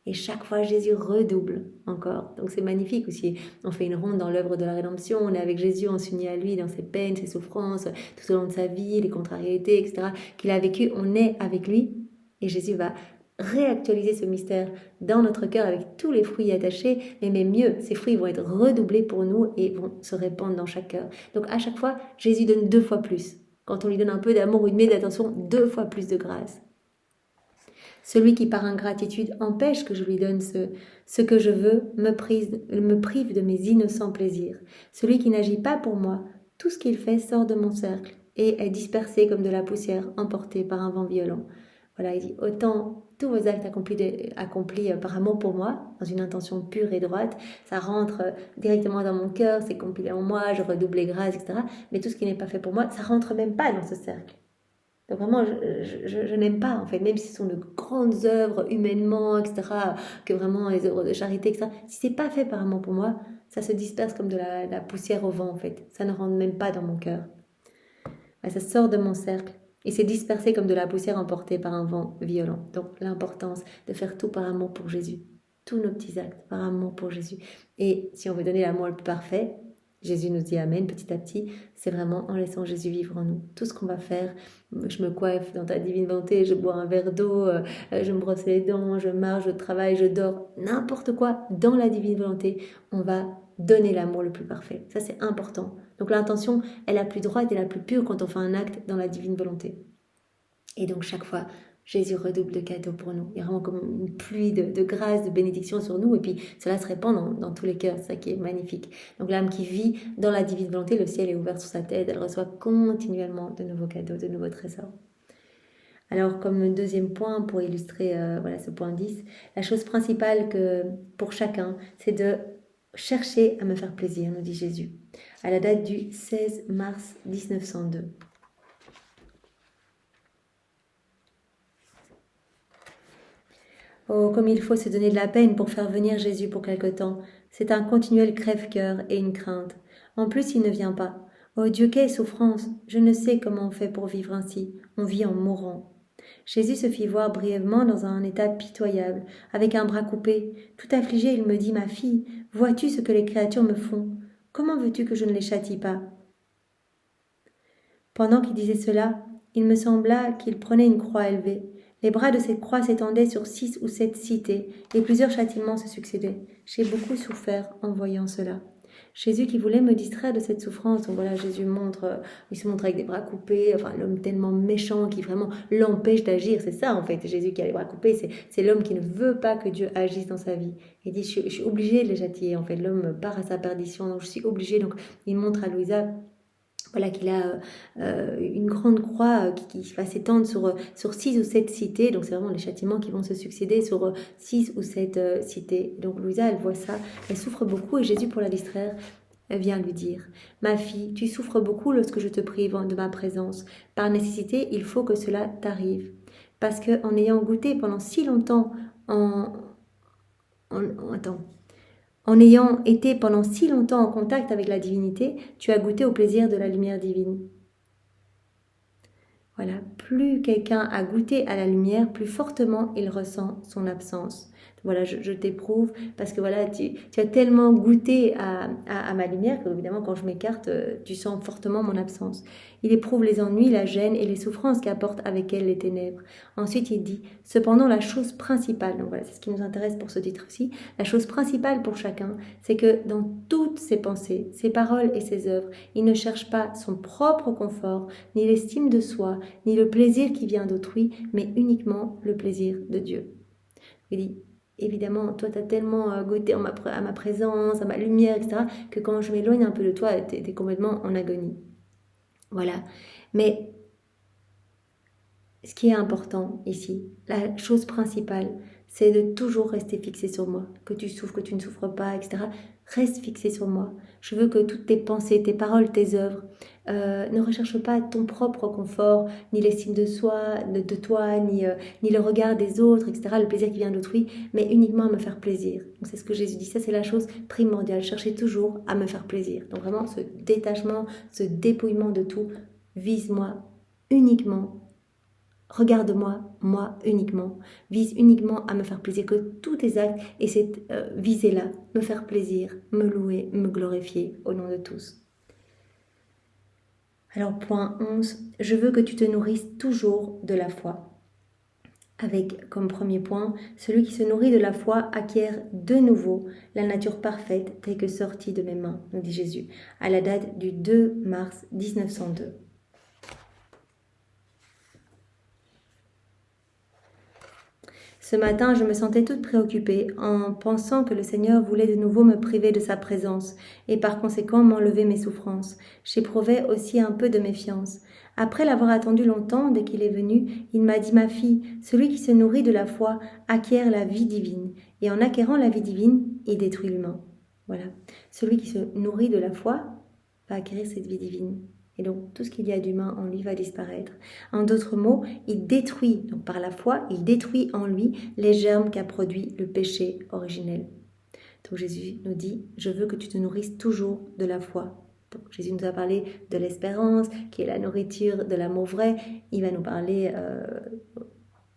Et chaque fois, Jésus redouble encore. Donc c'est magnifique aussi. On fait une ronde dans l'œuvre de la rédemption. On est avec Jésus, on s'unit à lui dans ses peines, ses souffrances, tout au long de sa vie, les contrariétés, etc. qu'il a vécu. On est avec lui. Et Jésus va réactualiser ce mystère dans notre cœur avec tous les fruits attachés. Mais mieux, ces fruits vont être redoublés pour nous et vont se répandre dans chaque cœur. Donc à chaque fois, Jésus donne 2 fois plus. Quand on lui donne un peu d'amour ou une d'attention, 2 fois plus de grâce. Celui qui par ingratitude empêche que je lui donne ce que je veux me prive de mes innocents plaisirs. Celui qui n'agit pas pour moi, tout ce qu'il fait sort de mon cercle et est dispersé comme de la poussière emportée par un vent violent. Voilà, il dit autant tous vos actes accomplis par amour pour moi, dans une intention pure et droite, ça rentre directement dans mon cœur, c'est compilé en moi, je redouble les grâces, etc. Mais tout ce qui n'est pas fait pour moi, ça rentre même pas dans ce cercle. Donc vraiment, je n'aime pas, en fait, même si ce sont de grandes œuvres humainement, etc., que vraiment les œuvres de charité, etc., si c'est pas fait par amour pour moi, ça se disperse comme de la poussière au vent, en fait. Ça ne rentre même pas dans mon cœur. Ça sort de mon cercle et c'est dispersé comme de la poussière emportée par un vent violent. Donc l'importance de faire tout par amour pour Jésus. Tous nos petits actes par amour pour Jésus. Et si on veut donner l'amour le plus parfait, Jésus nous dit Amen petit à petit, c'est vraiment en laissant Jésus vivre en nous. Tout ce qu'on va faire, je me coiffe dans ta divine volonté, je bois un verre d'eau, je me brosse les dents, je marche, je travaille, je dors, n'importe quoi, dans la divine volonté, on va donner l'amour le plus parfait. Ça, c'est important. Donc l'intention est la plus droite et la plus pure quand on fait un acte dans la divine volonté. Et donc chaque fois, Jésus redouble de cadeaux pour nous. Il y a vraiment comme une pluie de grâce, de bénédiction sur nous. Et puis cela se répand dans tous les cœurs. C'est ça qui est magnifique. Donc l'âme qui vit dans la divine volonté, le ciel est ouvert sur sa tête. Elle reçoit continuellement de nouveaux cadeaux, de nouveaux trésors. Alors comme deuxième point, pour illustrer ce point 10, la chose principale que pour chacun, c'est de chercher à me faire plaisir, nous dit Jésus. À la date du 16 mars 1902. Oh, comme il faut se donner de la peine pour faire venir Jésus pour quelque temps. C'est un continuel crève-cœur et une crainte. En plus, il ne vient pas. Oh Dieu, quelle souffrance! Je ne sais comment on fait pour vivre ainsi. On vit en mourant. Jésus se fit voir brièvement dans un état pitoyable, avec un bras coupé. Tout affligé, il me dit, ma fille, vois-tu ce que les créatures me font? Comment veux-tu que je ne les châtie pas? Pendant qu'il disait cela, il me sembla qu'il prenait une croix élevée. Les bras de cette croix s'étendaient sur 6 ou 7 cités, et plusieurs châtiments se succédaient. J'ai beaucoup souffert en voyant cela. Jésus qui voulait me distraire de cette souffrance, donc voilà, Jésus il se montre avec des bras coupés, enfin l'homme tellement méchant qui vraiment l'empêche d'agir, c'est ça en fait, Jésus qui a les bras coupés, c'est l'homme qui ne veut pas que Dieu agisse dans sa vie. Il dit, je suis obligé de les châtier, en fait, l'homme part à sa perdition, donc je suis obligé, donc il montre à Louisa Voilà, qu'il a une grande croix qui va s'étendre sur 6 ou 7 cités. Donc, c'est vraiment les châtiments qui vont se succéder sur 6 ou 7 cités. Donc, Louisa, elle voit ça. Elle souffre beaucoup et Jésus, pour la distraire, vient lui dire: ma fille, tu souffres beaucoup lorsque je te prive de ma présence. Par nécessité, il faut que cela t'arrive. Parce qu'en ayant goûté pendant si longtemps en ayant été pendant si longtemps en contact avec la divinité, tu as goûté au plaisir de la lumière divine. Voilà, plus quelqu'un a goûté à la lumière, plus fortement il ressent son absence. Voilà, je t'éprouve parce que voilà, tu as tellement goûté à ma lumière que évidemment quand je m'écarte, tu sens fortement mon absence. Il éprouve les ennuis, la gêne et les souffrances qu'apportent avec elles les ténèbres. Ensuite, il dit: cependant, la chose principale, donc voilà, c'est ce qui nous intéresse pour ce titre-ci, la chose principale pour chacun, c'est que dans toutes ses pensées, ses paroles et ses œuvres, il ne cherche pas son propre confort, ni l'estime de soi, ni le plaisir qui vient d'autrui, mais uniquement le plaisir de Dieu. Il dit: évidemment, toi, tu as tellement goûté à ma présence, à ma lumière, etc., que quand je m'éloigne un peu de toi, tu es complètement en agonie. Voilà. Mais ce qui est important ici, la chose principale, c'est de toujours rester fixé sur moi. Que tu souffres, que tu ne souffres pas, etc. Reste fixé sur moi. Je veux que toutes tes pensées, tes paroles, tes œuvres ne recherchent pas ton propre confort, ni l'estime de soi, de toi, ni le regard des autres, etc., le plaisir qui vient d'autrui, mais uniquement à me faire plaisir. Donc c'est ce que Jésus dit, ça c'est la chose primordiale. Cherchez toujours à me faire plaisir. Donc vraiment ce détachement, ce dépouillement de tout, vise-moi uniquement. Regarde-moi, moi uniquement, vise uniquement à me faire plaisir, que tous tes actes aient cette visée-là, me faire plaisir, me louer, me glorifier au nom de tous. Alors point 11, je veux que tu te nourrisses toujours de la foi. Avec comme premier point, celui qui se nourrit de la foi acquiert de nouveau la nature parfaite telle que sortie de mes mains, nous dit Jésus, à la date du 2 mars 1902. Ce matin, je me sentais toute préoccupée en pensant que le Seigneur voulait de nouveau me priver de sa présence et par conséquent m'enlever mes souffrances. J'éprouvais aussi un peu de méfiance. Après l'avoir attendu longtemps, dès qu'il est venu, il m'a dit: ma fille, celui qui se nourrit de la foi acquiert la vie divine, et en acquérant la vie divine, il détruit l'humain. Voilà. Celui qui se nourrit de la foi va acquérir cette vie divine. Et donc, tout ce qu'il y a d'humain en lui va disparaître. En d'autres mots, il détruit, donc par la foi, il détruit en lui les germes qu'a produit le péché originel. Donc Jésus nous dit: je veux que tu te nourrisses toujours de la foi. Donc Jésus nous a parlé de l'espérance, qui est la nourriture de l'amour vrai. Il va nous parler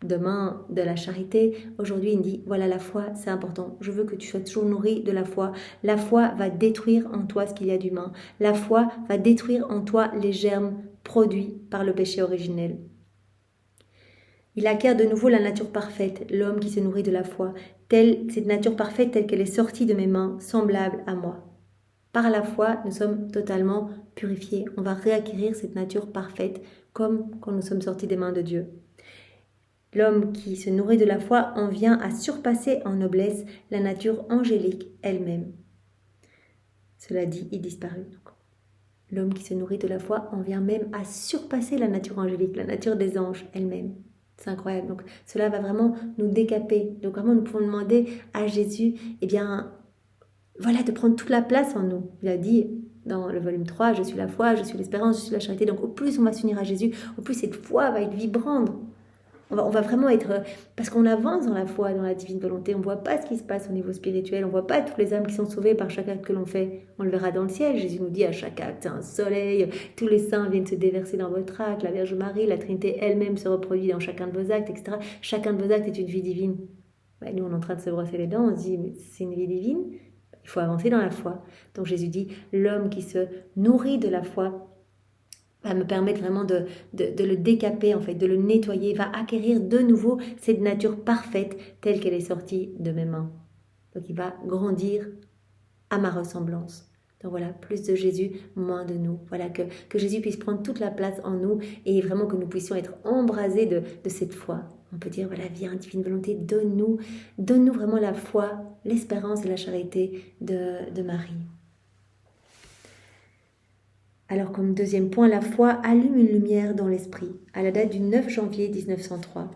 demain de la charité. Aujourd'hui, il dit: voilà, la foi, c'est important. Je veux que tu sois toujours nourri de la foi. La foi va détruire en toi ce qu'il y a d'humain. La foi va détruire en toi les germes produits par le péché originel. Il acquiert de nouveau la nature parfaite, l'homme qui se nourrit de la foi, cette nature parfaite telle qu'elle est sortie de mes mains, semblable à moi. Par la foi, nous sommes totalement purifiés. On va réacquérir cette nature parfaite comme quand nous sommes sortis des mains de Dieu. L'homme qui se nourrit de la foi en vient à surpasser en noblesse la nature angélique elle-même. Cela dit, il disparut. L'homme qui se nourrit de la foi en vient même à surpasser la nature angélique, la nature des anges elle-même. C'est incroyable. Donc cela va vraiment nous décaper. Donc vraiment nous pouvons demander à Jésus, voilà, de prendre toute la place en nous. Il a dit dans le volume 3, je suis la foi, je suis l'espérance, je suis la charité. Donc au plus on va s'unir à Jésus, au plus cette foi va être vibrante. On va vraiment être... Parce qu'on avance dans la foi, dans la divine volonté. On ne voit pas ce qui se passe au niveau spirituel. On ne voit pas toutes les âmes qui sont sauvées par chaque acte que l'on fait. On le verra dans le ciel. Jésus nous dit à chaque acte, c'est un soleil. Tous les saints viennent se déverser dans votre acte. La Vierge Marie, la Trinité elle-même se reproduit dans chacun de vos actes, etc. Chacun de vos actes est une vie divine. Nous, on est en train de se brosser les dents. On se dit, mais c'est une vie divine. Il faut avancer dans la foi. Donc Jésus dit, l'homme qui se nourrit de la foi va me permettre vraiment de le décaper, en fait, de le nettoyer, va acquérir de nouveau cette nature parfaite telle qu'elle est sortie de mes mains. Donc il va grandir à ma ressemblance. Donc voilà, plus de Jésus, moins de nous. Voilà, que Jésus puisse prendre toute la place en nous et vraiment que nous puissions être embrasés de cette foi. On peut dire, voilà, viens, divine volonté, donne-nous vraiment la foi, l'espérance et la charité de Marie. Alors comme deuxième point, la foi allume une lumière dans l'esprit, à la date du 9 janvier 1903.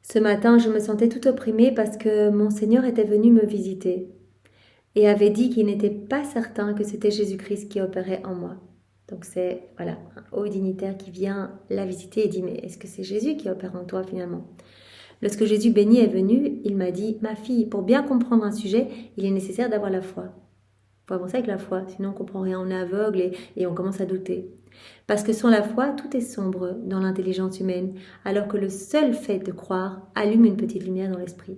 Ce matin, je me sentais tout opprimée parce que mon Seigneur était venu me visiter et avait dit qu'il n'était pas certain que c'était Jésus-Christ qui opérait en moi. Donc c'est voilà, un haut dignitaire qui vient la visiter et dit mais est-ce que c'est Jésus qui opère en toi finalement? Lorsque Jésus béni est venu, il m'a dit ma fille, pour bien comprendre un sujet, il est nécessaire d'avoir la foi. Il faut avancer avec la foi, sinon on ne comprend rien, on est aveugle et on commence à douter. Parce que sans la foi, tout est sombre dans l'intelligence humaine, alors que le seul fait de croire allume une petite lumière dans l'esprit.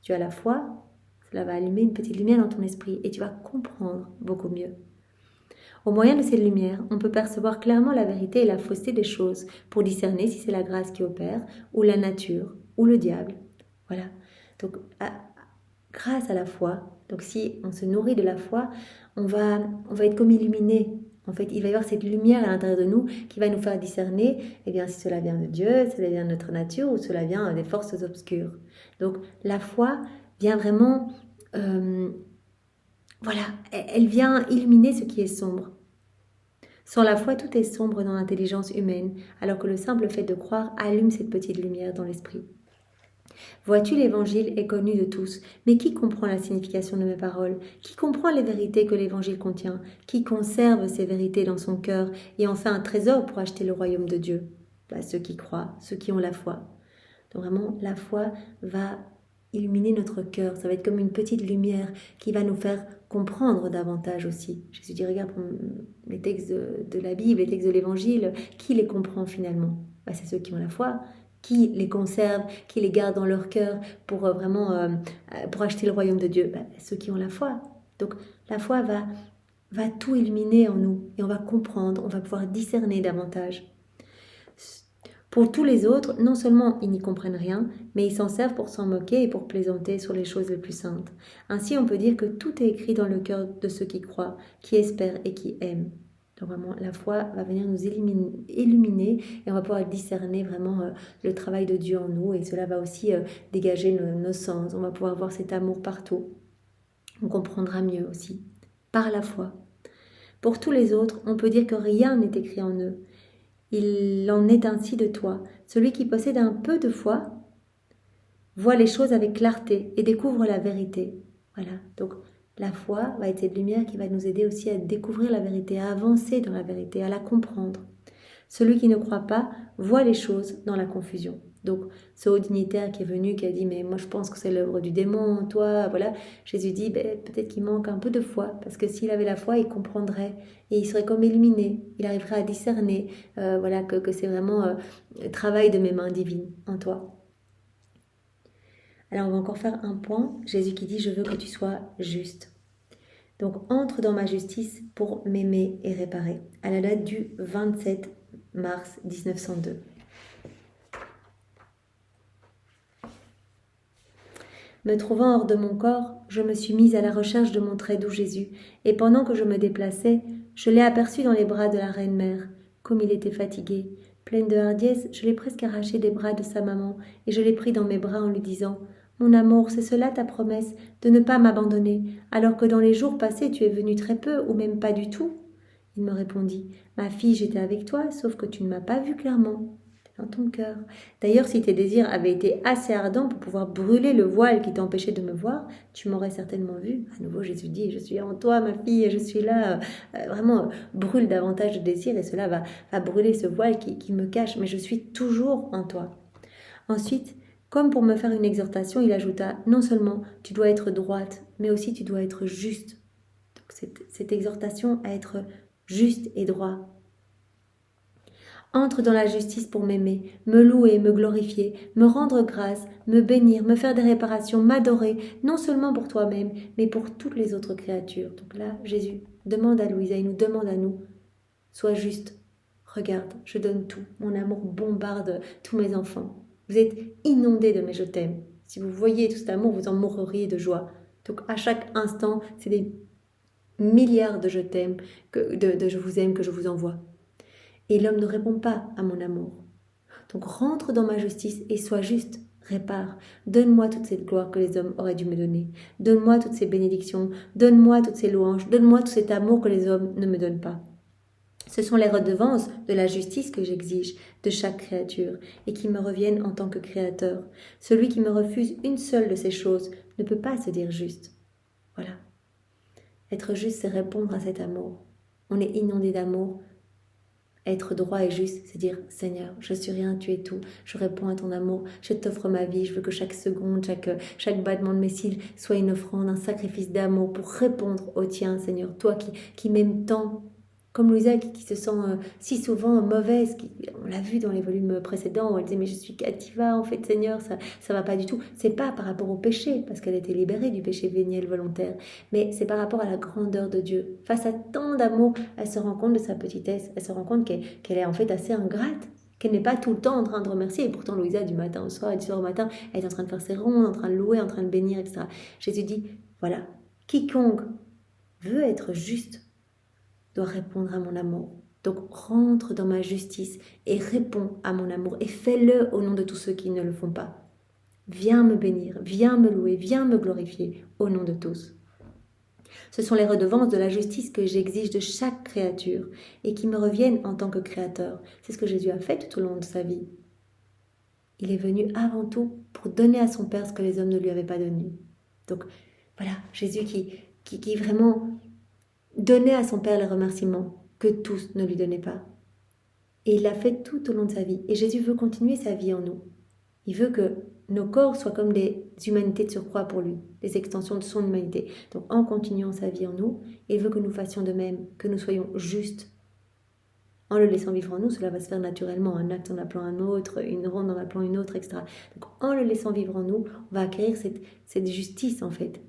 Tu as la foi, cela va allumer une petite lumière dans ton esprit et tu vas comprendre beaucoup mieux. Au moyen de cette lumière, on peut percevoir clairement la vérité et la fausseté des choses pour discerner si c'est la grâce qui opère, ou la nature, ou le diable. Voilà. Donc, grâce à la foi, donc si on se nourrit de la foi, on va être comme illuminé. En fait, il va y avoir cette lumière à l'intérieur de nous qui va nous faire discerner, eh bien, si cela vient de Dieu, si cela vient de notre nature ou cela vient des forces obscures. Donc, la foi vient vraiment, voilà, elle vient illuminer ce qui est sombre. Sans la foi, tout est sombre dans l'intelligence humaine, alors que le simple fait de croire allume cette petite lumière dans l'esprit. Vois-tu, l'évangile est connu de tous, mais qui comprend la signification de mes paroles? Qui comprend les vérités que l'évangile contient? Qui conserve ces vérités dans son cœur et en fait un trésor pour acheter le royaume de Dieu? Ceux qui croient, ceux qui ont la foi. Donc vraiment, la foi va illuminer notre cœur. Ça va être comme une petite lumière qui va nous faire comprendre davantage aussi. Jésus dit, regarde les textes de la Bible, les textes de l'Évangile, qui les comprend finalement? C'est ceux qui ont la foi, qui les conservent, qui les gardent dans leur cœur pour vraiment pour acheter le royaume de Dieu. Ceux qui ont la foi. Donc la foi va tout illuminer en nous et on va comprendre, on va pouvoir discerner davantage. Pour tous les autres, non seulement ils n'y comprennent rien, mais ils s'en servent pour s'en moquer et pour plaisanter sur les choses les plus saintes. Ainsi, on peut dire que tout est écrit dans le cœur de ceux qui croient, qui espèrent et qui aiment. Donc vraiment, la foi va venir nous illuminer et on va pouvoir discerner vraiment le travail de Dieu en nous et cela va aussi dégager nos sens. On va pouvoir voir cet amour partout. On comprendra mieux aussi, par la foi. Pour tous les autres, on peut dire que rien n'est écrit en eux. Il en est ainsi de toi. Celui qui possède un peu de foi voit les choses avec clarté et découvre la vérité. Voilà, donc la foi va être cette lumière qui va nous aider aussi à découvrir la vérité, à avancer dans la vérité, à la comprendre. Celui qui ne croit pas voit les choses dans la confusion. Donc ce haut dignitaire qui est venu, qui a dit « mais moi je pense que c'est l'œuvre du démon, toi », voilà. Jésus dit peut-être qu'il manque un peu de foi, parce que s'il avait la foi, il comprendrait et il serait comme illuminé, il arriverait à discerner voilà, que c'est vraiment le travail de mes mains divines en toi. Alors on va encore faire un point, Jésus qui dit « je veux que tu sois juste ». Donc entre dans ma justice pour m'aimer et réparer, à la date du 27 mars 1902. Me trouvant hors de mon corps, je me suis mise à la recherche de mon très doux Jésus, et pendant que je me déplaçais, je l'ai aperçu dans les bras de la Reine-Mère. Comme il était fatigué, pleine de hardiesse, je l'ai presque arraché des bras de sa maman, et je l'ai pris dans mes bras en lui disant « Mon amour, c'est cela ta promesse, de ne pas m'abandonner, alors que dans les jours passés tu es venu très peu, ou même pas du tout ?» Il me répondit « Ma fille, j'étais avec toi, sauf que tu ne m'as pas vu clairement. » Dans ton cœur. D'ailleurs, si tes désirs avaient été assez ardents pour pouvoir brûler le voile qui t'empêchait de me voir, tu m'aurais certainement vu. À nouveau, Jésus dit, je suis en toi, ma fille, je suis là. Vraiment, brûle davantage de désirs et cela va brûler ce voile qui me cache, mais je suis toujours en toi. Ensuite, comme pour me faire une exhortation, il ajouta, non seulement tu dois être droite, mais aussi tu dois être juste. Donc, cette exhortation à être juste et droit. Entre dans la justice pour m'aimer, me louer, me glorifier, me rendre grâce, me bénir, me faire des réparations, m'adorer, non seulement pour toi-même, mais pour toutes les autres créatures. Donc là, Jésus demande à Louisa, il nous demande à nous, sois juste, regarde, je donne tout, mon amour bombarde tous mes enfants. Vous êtes inondés de mes je t'aime. Si vous voyiez tout cet amour, vous en mourriez de joie. Donc à chaque instant, c'est des milliards de je t'aime, de je vous aime que je vous envoie. Et l'homme ne répond pas à mon amour. Donc rentre dans ma justice et sois juste. Répare. Donne-moi toute cette gloire que les hommes auraient dû me donner. Donne-moi toutes ces bénédictions. Donne-moi toutes ces louanges. Donne-moi tout cet amour que les hommes ne me donnent pas. Ce sont les redevances de la justice que j'exige de chaque créature et qui me reviennent en tant que créateur. Celui qui me refuse une seule de ces choses ne peut pas se dire juste. Voilà. Être juste, c'est répondre à cet amour. On est inondé d'amour. Être droit et juste, c'est dire Seigneur, je suis rien, tu es tout. Je réponds à ton amour, je t'offre ma vie. Je veux que chaque seconde, chaque battement de mes cils soit une offrande, un sacrifice d'amour pour répondre au tien, Seigneur. Toi qui m'aimes tant. Comme Louisa qui se sent si souvent mauvaise, on l'a vu dans les volumes précédents, où elle disait mais je suis cativa en fait Seigneur, ça va pas du tout. C'est pas par rapport au péché, parce qu'elle était libérée du péché véniel volontaire, mais c'est par rapport à la grandeur de Dieu. Face à tant d'amour, elle se rend compte de sa petitesse, elle se rend compte qu'elle est en fait assez ingrate, qu'elle n'est pas tout le temps en train de remercier. Et pourtant Louisa du matin au soir et du soir au matin, elle est en train de faire ses rondes, en train de louer, en train de bénir, etc. Jésus dit voilà, quiconque veut être juste doit répondre à mon amour. Donc rentre dans ma justice et réponds à mon amour et fais-le au nom de tous ceux qui ne le font pas. Viens me bénir, viens me louer, viens me glorifier au nom de tous. Ce sont les redevances de la justice que j'exige de chaque créature et qui me reviennent en tant que créateur. C'est ce que Jésus a fait tout au long de sa vie. Il est venu avant tout pour donner à son Père ce que les hommes ne lui avaient pas donné. Donc voilà, Jésus qui vraiment donnait à son Père les remerciements que tous ne lui donnaient pas. Et il l'a fait tout au long de sa vie. Et Jésus veut continuer sa vie en nous. Il veut que nos corps soient comme des humanités de surcroît pour lui, des extensions de son humanité. Donc en continuant sa vie en nous, il veut que nous fassions de même, que nous soyons justes. En le laissant vivre en nous, cela va se faire naturellement, un acte en appelant un autre, une ronde en appelant une autre, etc. Donc en le laissant vivre en nous, on va acquérir cette justice en fait.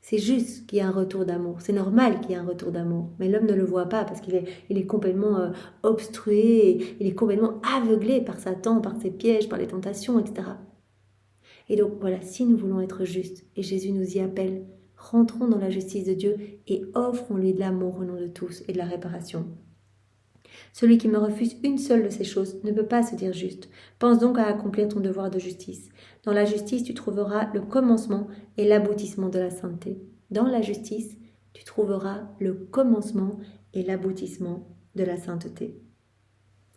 C'est juste qu'il y a un retour d'amour. C'est normal qu'il y ait un retour d'amour. Mais l'homme ne le voit pas parce qu'il est complètement obstrué, il est complètement aveuglé par Satan, par ses pièges, par les tentations, etc. Et donc voilà, si nous voulons être justes, et Jésus nous y appelle, rentrons dans la justice de Dieu et offrons-lui de l'amour au nom de tous et de la réparation. Celui qui me refuse une seule de ces choses ne peut pas se dire juste. Pense donc à accomplir ton devoir de justice. Dans la justice, tu trouveras le commencement et l'aboutissement de la sainteté. Dans la justice, tu trouveras le commencement et l'aboutissement de la sainteté.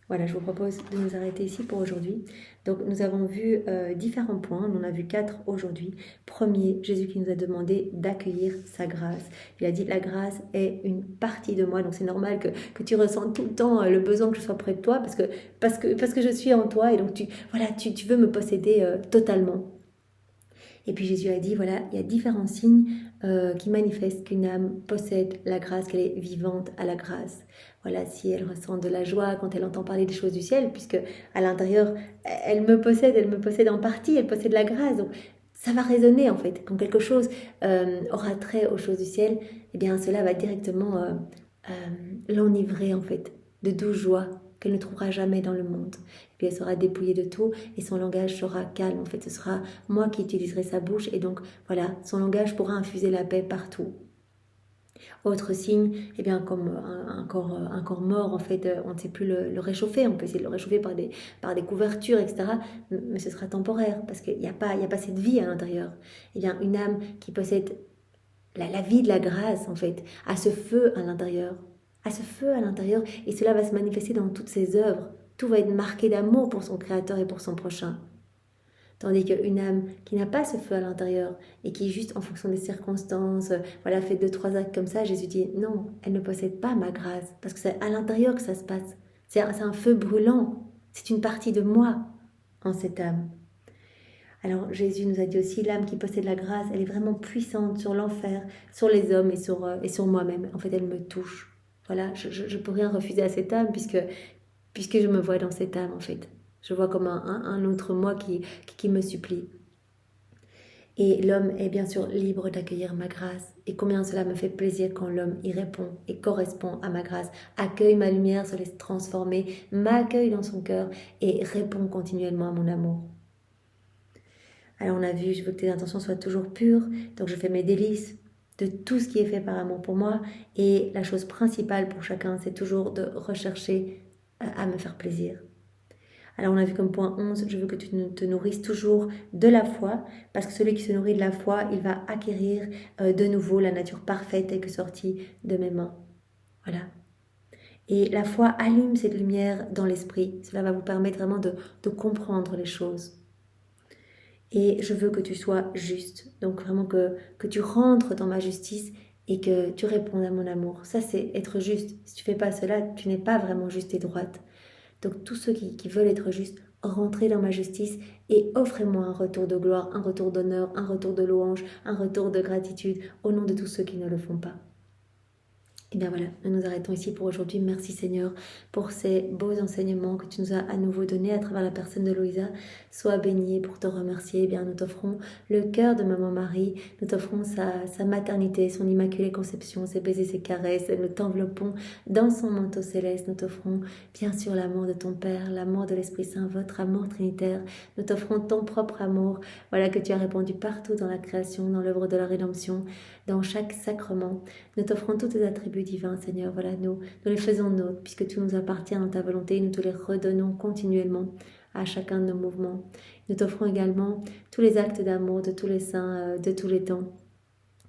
Voilà, je vous propose de nous arrêter ici pour aujourd'hui. Donc, nous avons vu différents points. On en a vu 4 aujourd'hui. Premier, Jésus qui nous a demandé d'accueillir sa grâce. Il a dit, la grâce est une partie de moi. Donc, c'est normal que tu ressentes tout le temps le besoin que je sois près de toi parce que je suis en toi. Et donc, tu veux me posséder totalement. Et puis Jésus a dit, voilà, il y a différents signes qui manifestent qu'une âme possède la grâce, qu'elle est vivante à la grâce. Voilà, si elle ressent de la joie quand elle entend parler des choses du ciel, puisque à l'intérieur, elle me possède en partie, elle possède la grâce. Donc ça va résonner en fait. Quand quelque chose aura trait aux choses du ciel, eh bien cela va directement l'enivrer en fait de douce joie qu'elle ne trouvera jamais dans le monde. Et puis elle sera dépouillée de tout et son langage sera calme. En fait, ce sera moi qui utiliserai sa bouche et donc voilà, son langage pourra infuser la paix partout. Autre signe, eh bien comme un corps mort, en fait, on ne sait plus le réchauffer. On peut essayer de le réchauffer par des couvertures, etc. Mais ce sera temporaire parce qu'il n'y a pas cette vie à l'intérieur. Eh bien, une âme qui possède la vie de la grâce, en fait, a ce feu à l'intérieur. À ce feu à l'intérieur, et cela va se manifester dans toutes ses œuvres. Tout va être marqué d'amour pour son Créateur et pour son prochain. Tandis qu'une âme qui n'a pas ce feu à l'intérieur et qui juste en fonction des circonstances, voilà, fait 2-3 actes comme ça, Jésus dit non, elle ne possède pas ma grâce, parce que c'est à l'intérieur que ça se passe. C'est un feu brûlant, c'est une partie de moi en cette âme. Alors Jésus nous a dit aussi, l'âme qui possède la grâce, elle est vraiment puissante sur l'enfer, sur les hommes et sur moi-même. En fait, elle me touche. Voilà, je ne peux rien refuser à cette âme puisque je me vois dans cette âme en fait. Je vois comme un autre moi qui me supplie. Et l'homme est bien sûr libre d'accueillir ma grâce. Et combien cela me fait plaisir quand l'homme y répond et correspond à ma grâce, accueille ma lumière, se laisse transformer, m'accueille dans son cœur et répond continuellement à mon amour. Alors on a vu, je veux que tes intentions soient toujours pures, donc je fais mes délices de tout ce qui est fait par amour pour moi. Et la chose principale pour chacun, c'est toujours de rechercher à me faire plaisir. Alors on a vu comme point 11, je veux que tu te nourrisses toujours de la foi, parce que celui qui se nourrit de la foi, il va acquérir de nouveau la nature parfaite telle que sortie de mes mains. Voilà. Et la foi allume cette lumière dans l'esprit. Cela va vous permettre vraiment de comprendre les choses. Et je veux que tu sois juste. Donc vraiment que tu rentres dans ma justice et que tu répondes à mon amour. Ça, c'est être juste. Si tu fais pas cela, tu n'es pas vraiment juste et droite. Donc tous ceux qui veulent être justes, rentrez dans ma justice et offrez-moi un retour de gloire, un retour d'honneur, un retour de louange, un retour de gratitude au nom de tous ceux qui ne le font pas. Et bien voilà, nous nous arrêtons ici pour aujourd'hui. Merci Seigneur pour ces beaux enseignements que tu nous as à nouveau donnés à travers la personne de Louisa. Sois bénie. Pour te remercier, eh bien nous t'offrons le cœur de Maman Marie, nous t'offrons sa maternité, son immaculée conception, ses baisers, ses caresses, nous t'enveloppons dans son manteau céleste. Nous t'offrons bien sûr l'amour de ton Père, l'amour de l'Esprit Saint, votre amour trinitaire. Nous t'offrons ton propre amour, voilà que tu as répandu partout dans la création, dans l'œuvre de la rédemption, dans chaque sacrement. Nous t'offrons tous tes attributs divins, Seigneur. Voilà, nous les faisons nôtres, puisque tout nous appartient dans ta volonté. Nous te les redonnons continuellement à chacun de nos mouvements. Nous t'offrons également tous les actes d'amour de tous les saints, de tous les temps,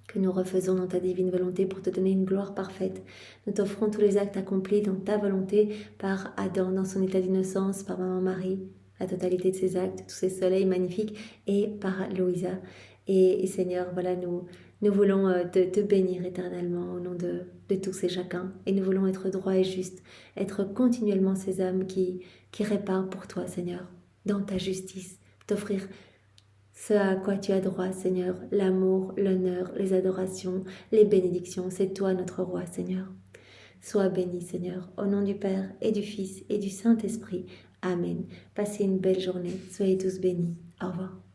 que nous refaisons dans ta divine volonté pour te donner une gloire parfaite. Nous t'offrons tous les actes accomplis dans ta volonté par Adam dans son état d'innocence, par Maman Marie, la totalité de ses actes, tous ces soleils magnifiques, et par Louisa. Et Seigneur, voilà, nous voulons te bénir éternellement au nom de tous et chacun. Et nous voulons être droits et justes, être continuellement ces âmes qui réparent pour toi, Seigneur, dans ta justice, t'offrir ce à quoi tu as droit, Seigneur, l'amour, l'honneur, les adorations, les bénédictions. C'est toi notre roi, Seigneur. Sois béni, Seigneur, au nom du Père et du Fils et du Saint-Esprit. Amen. Passez une belle journée. Soyez tous bénis. Au revoir.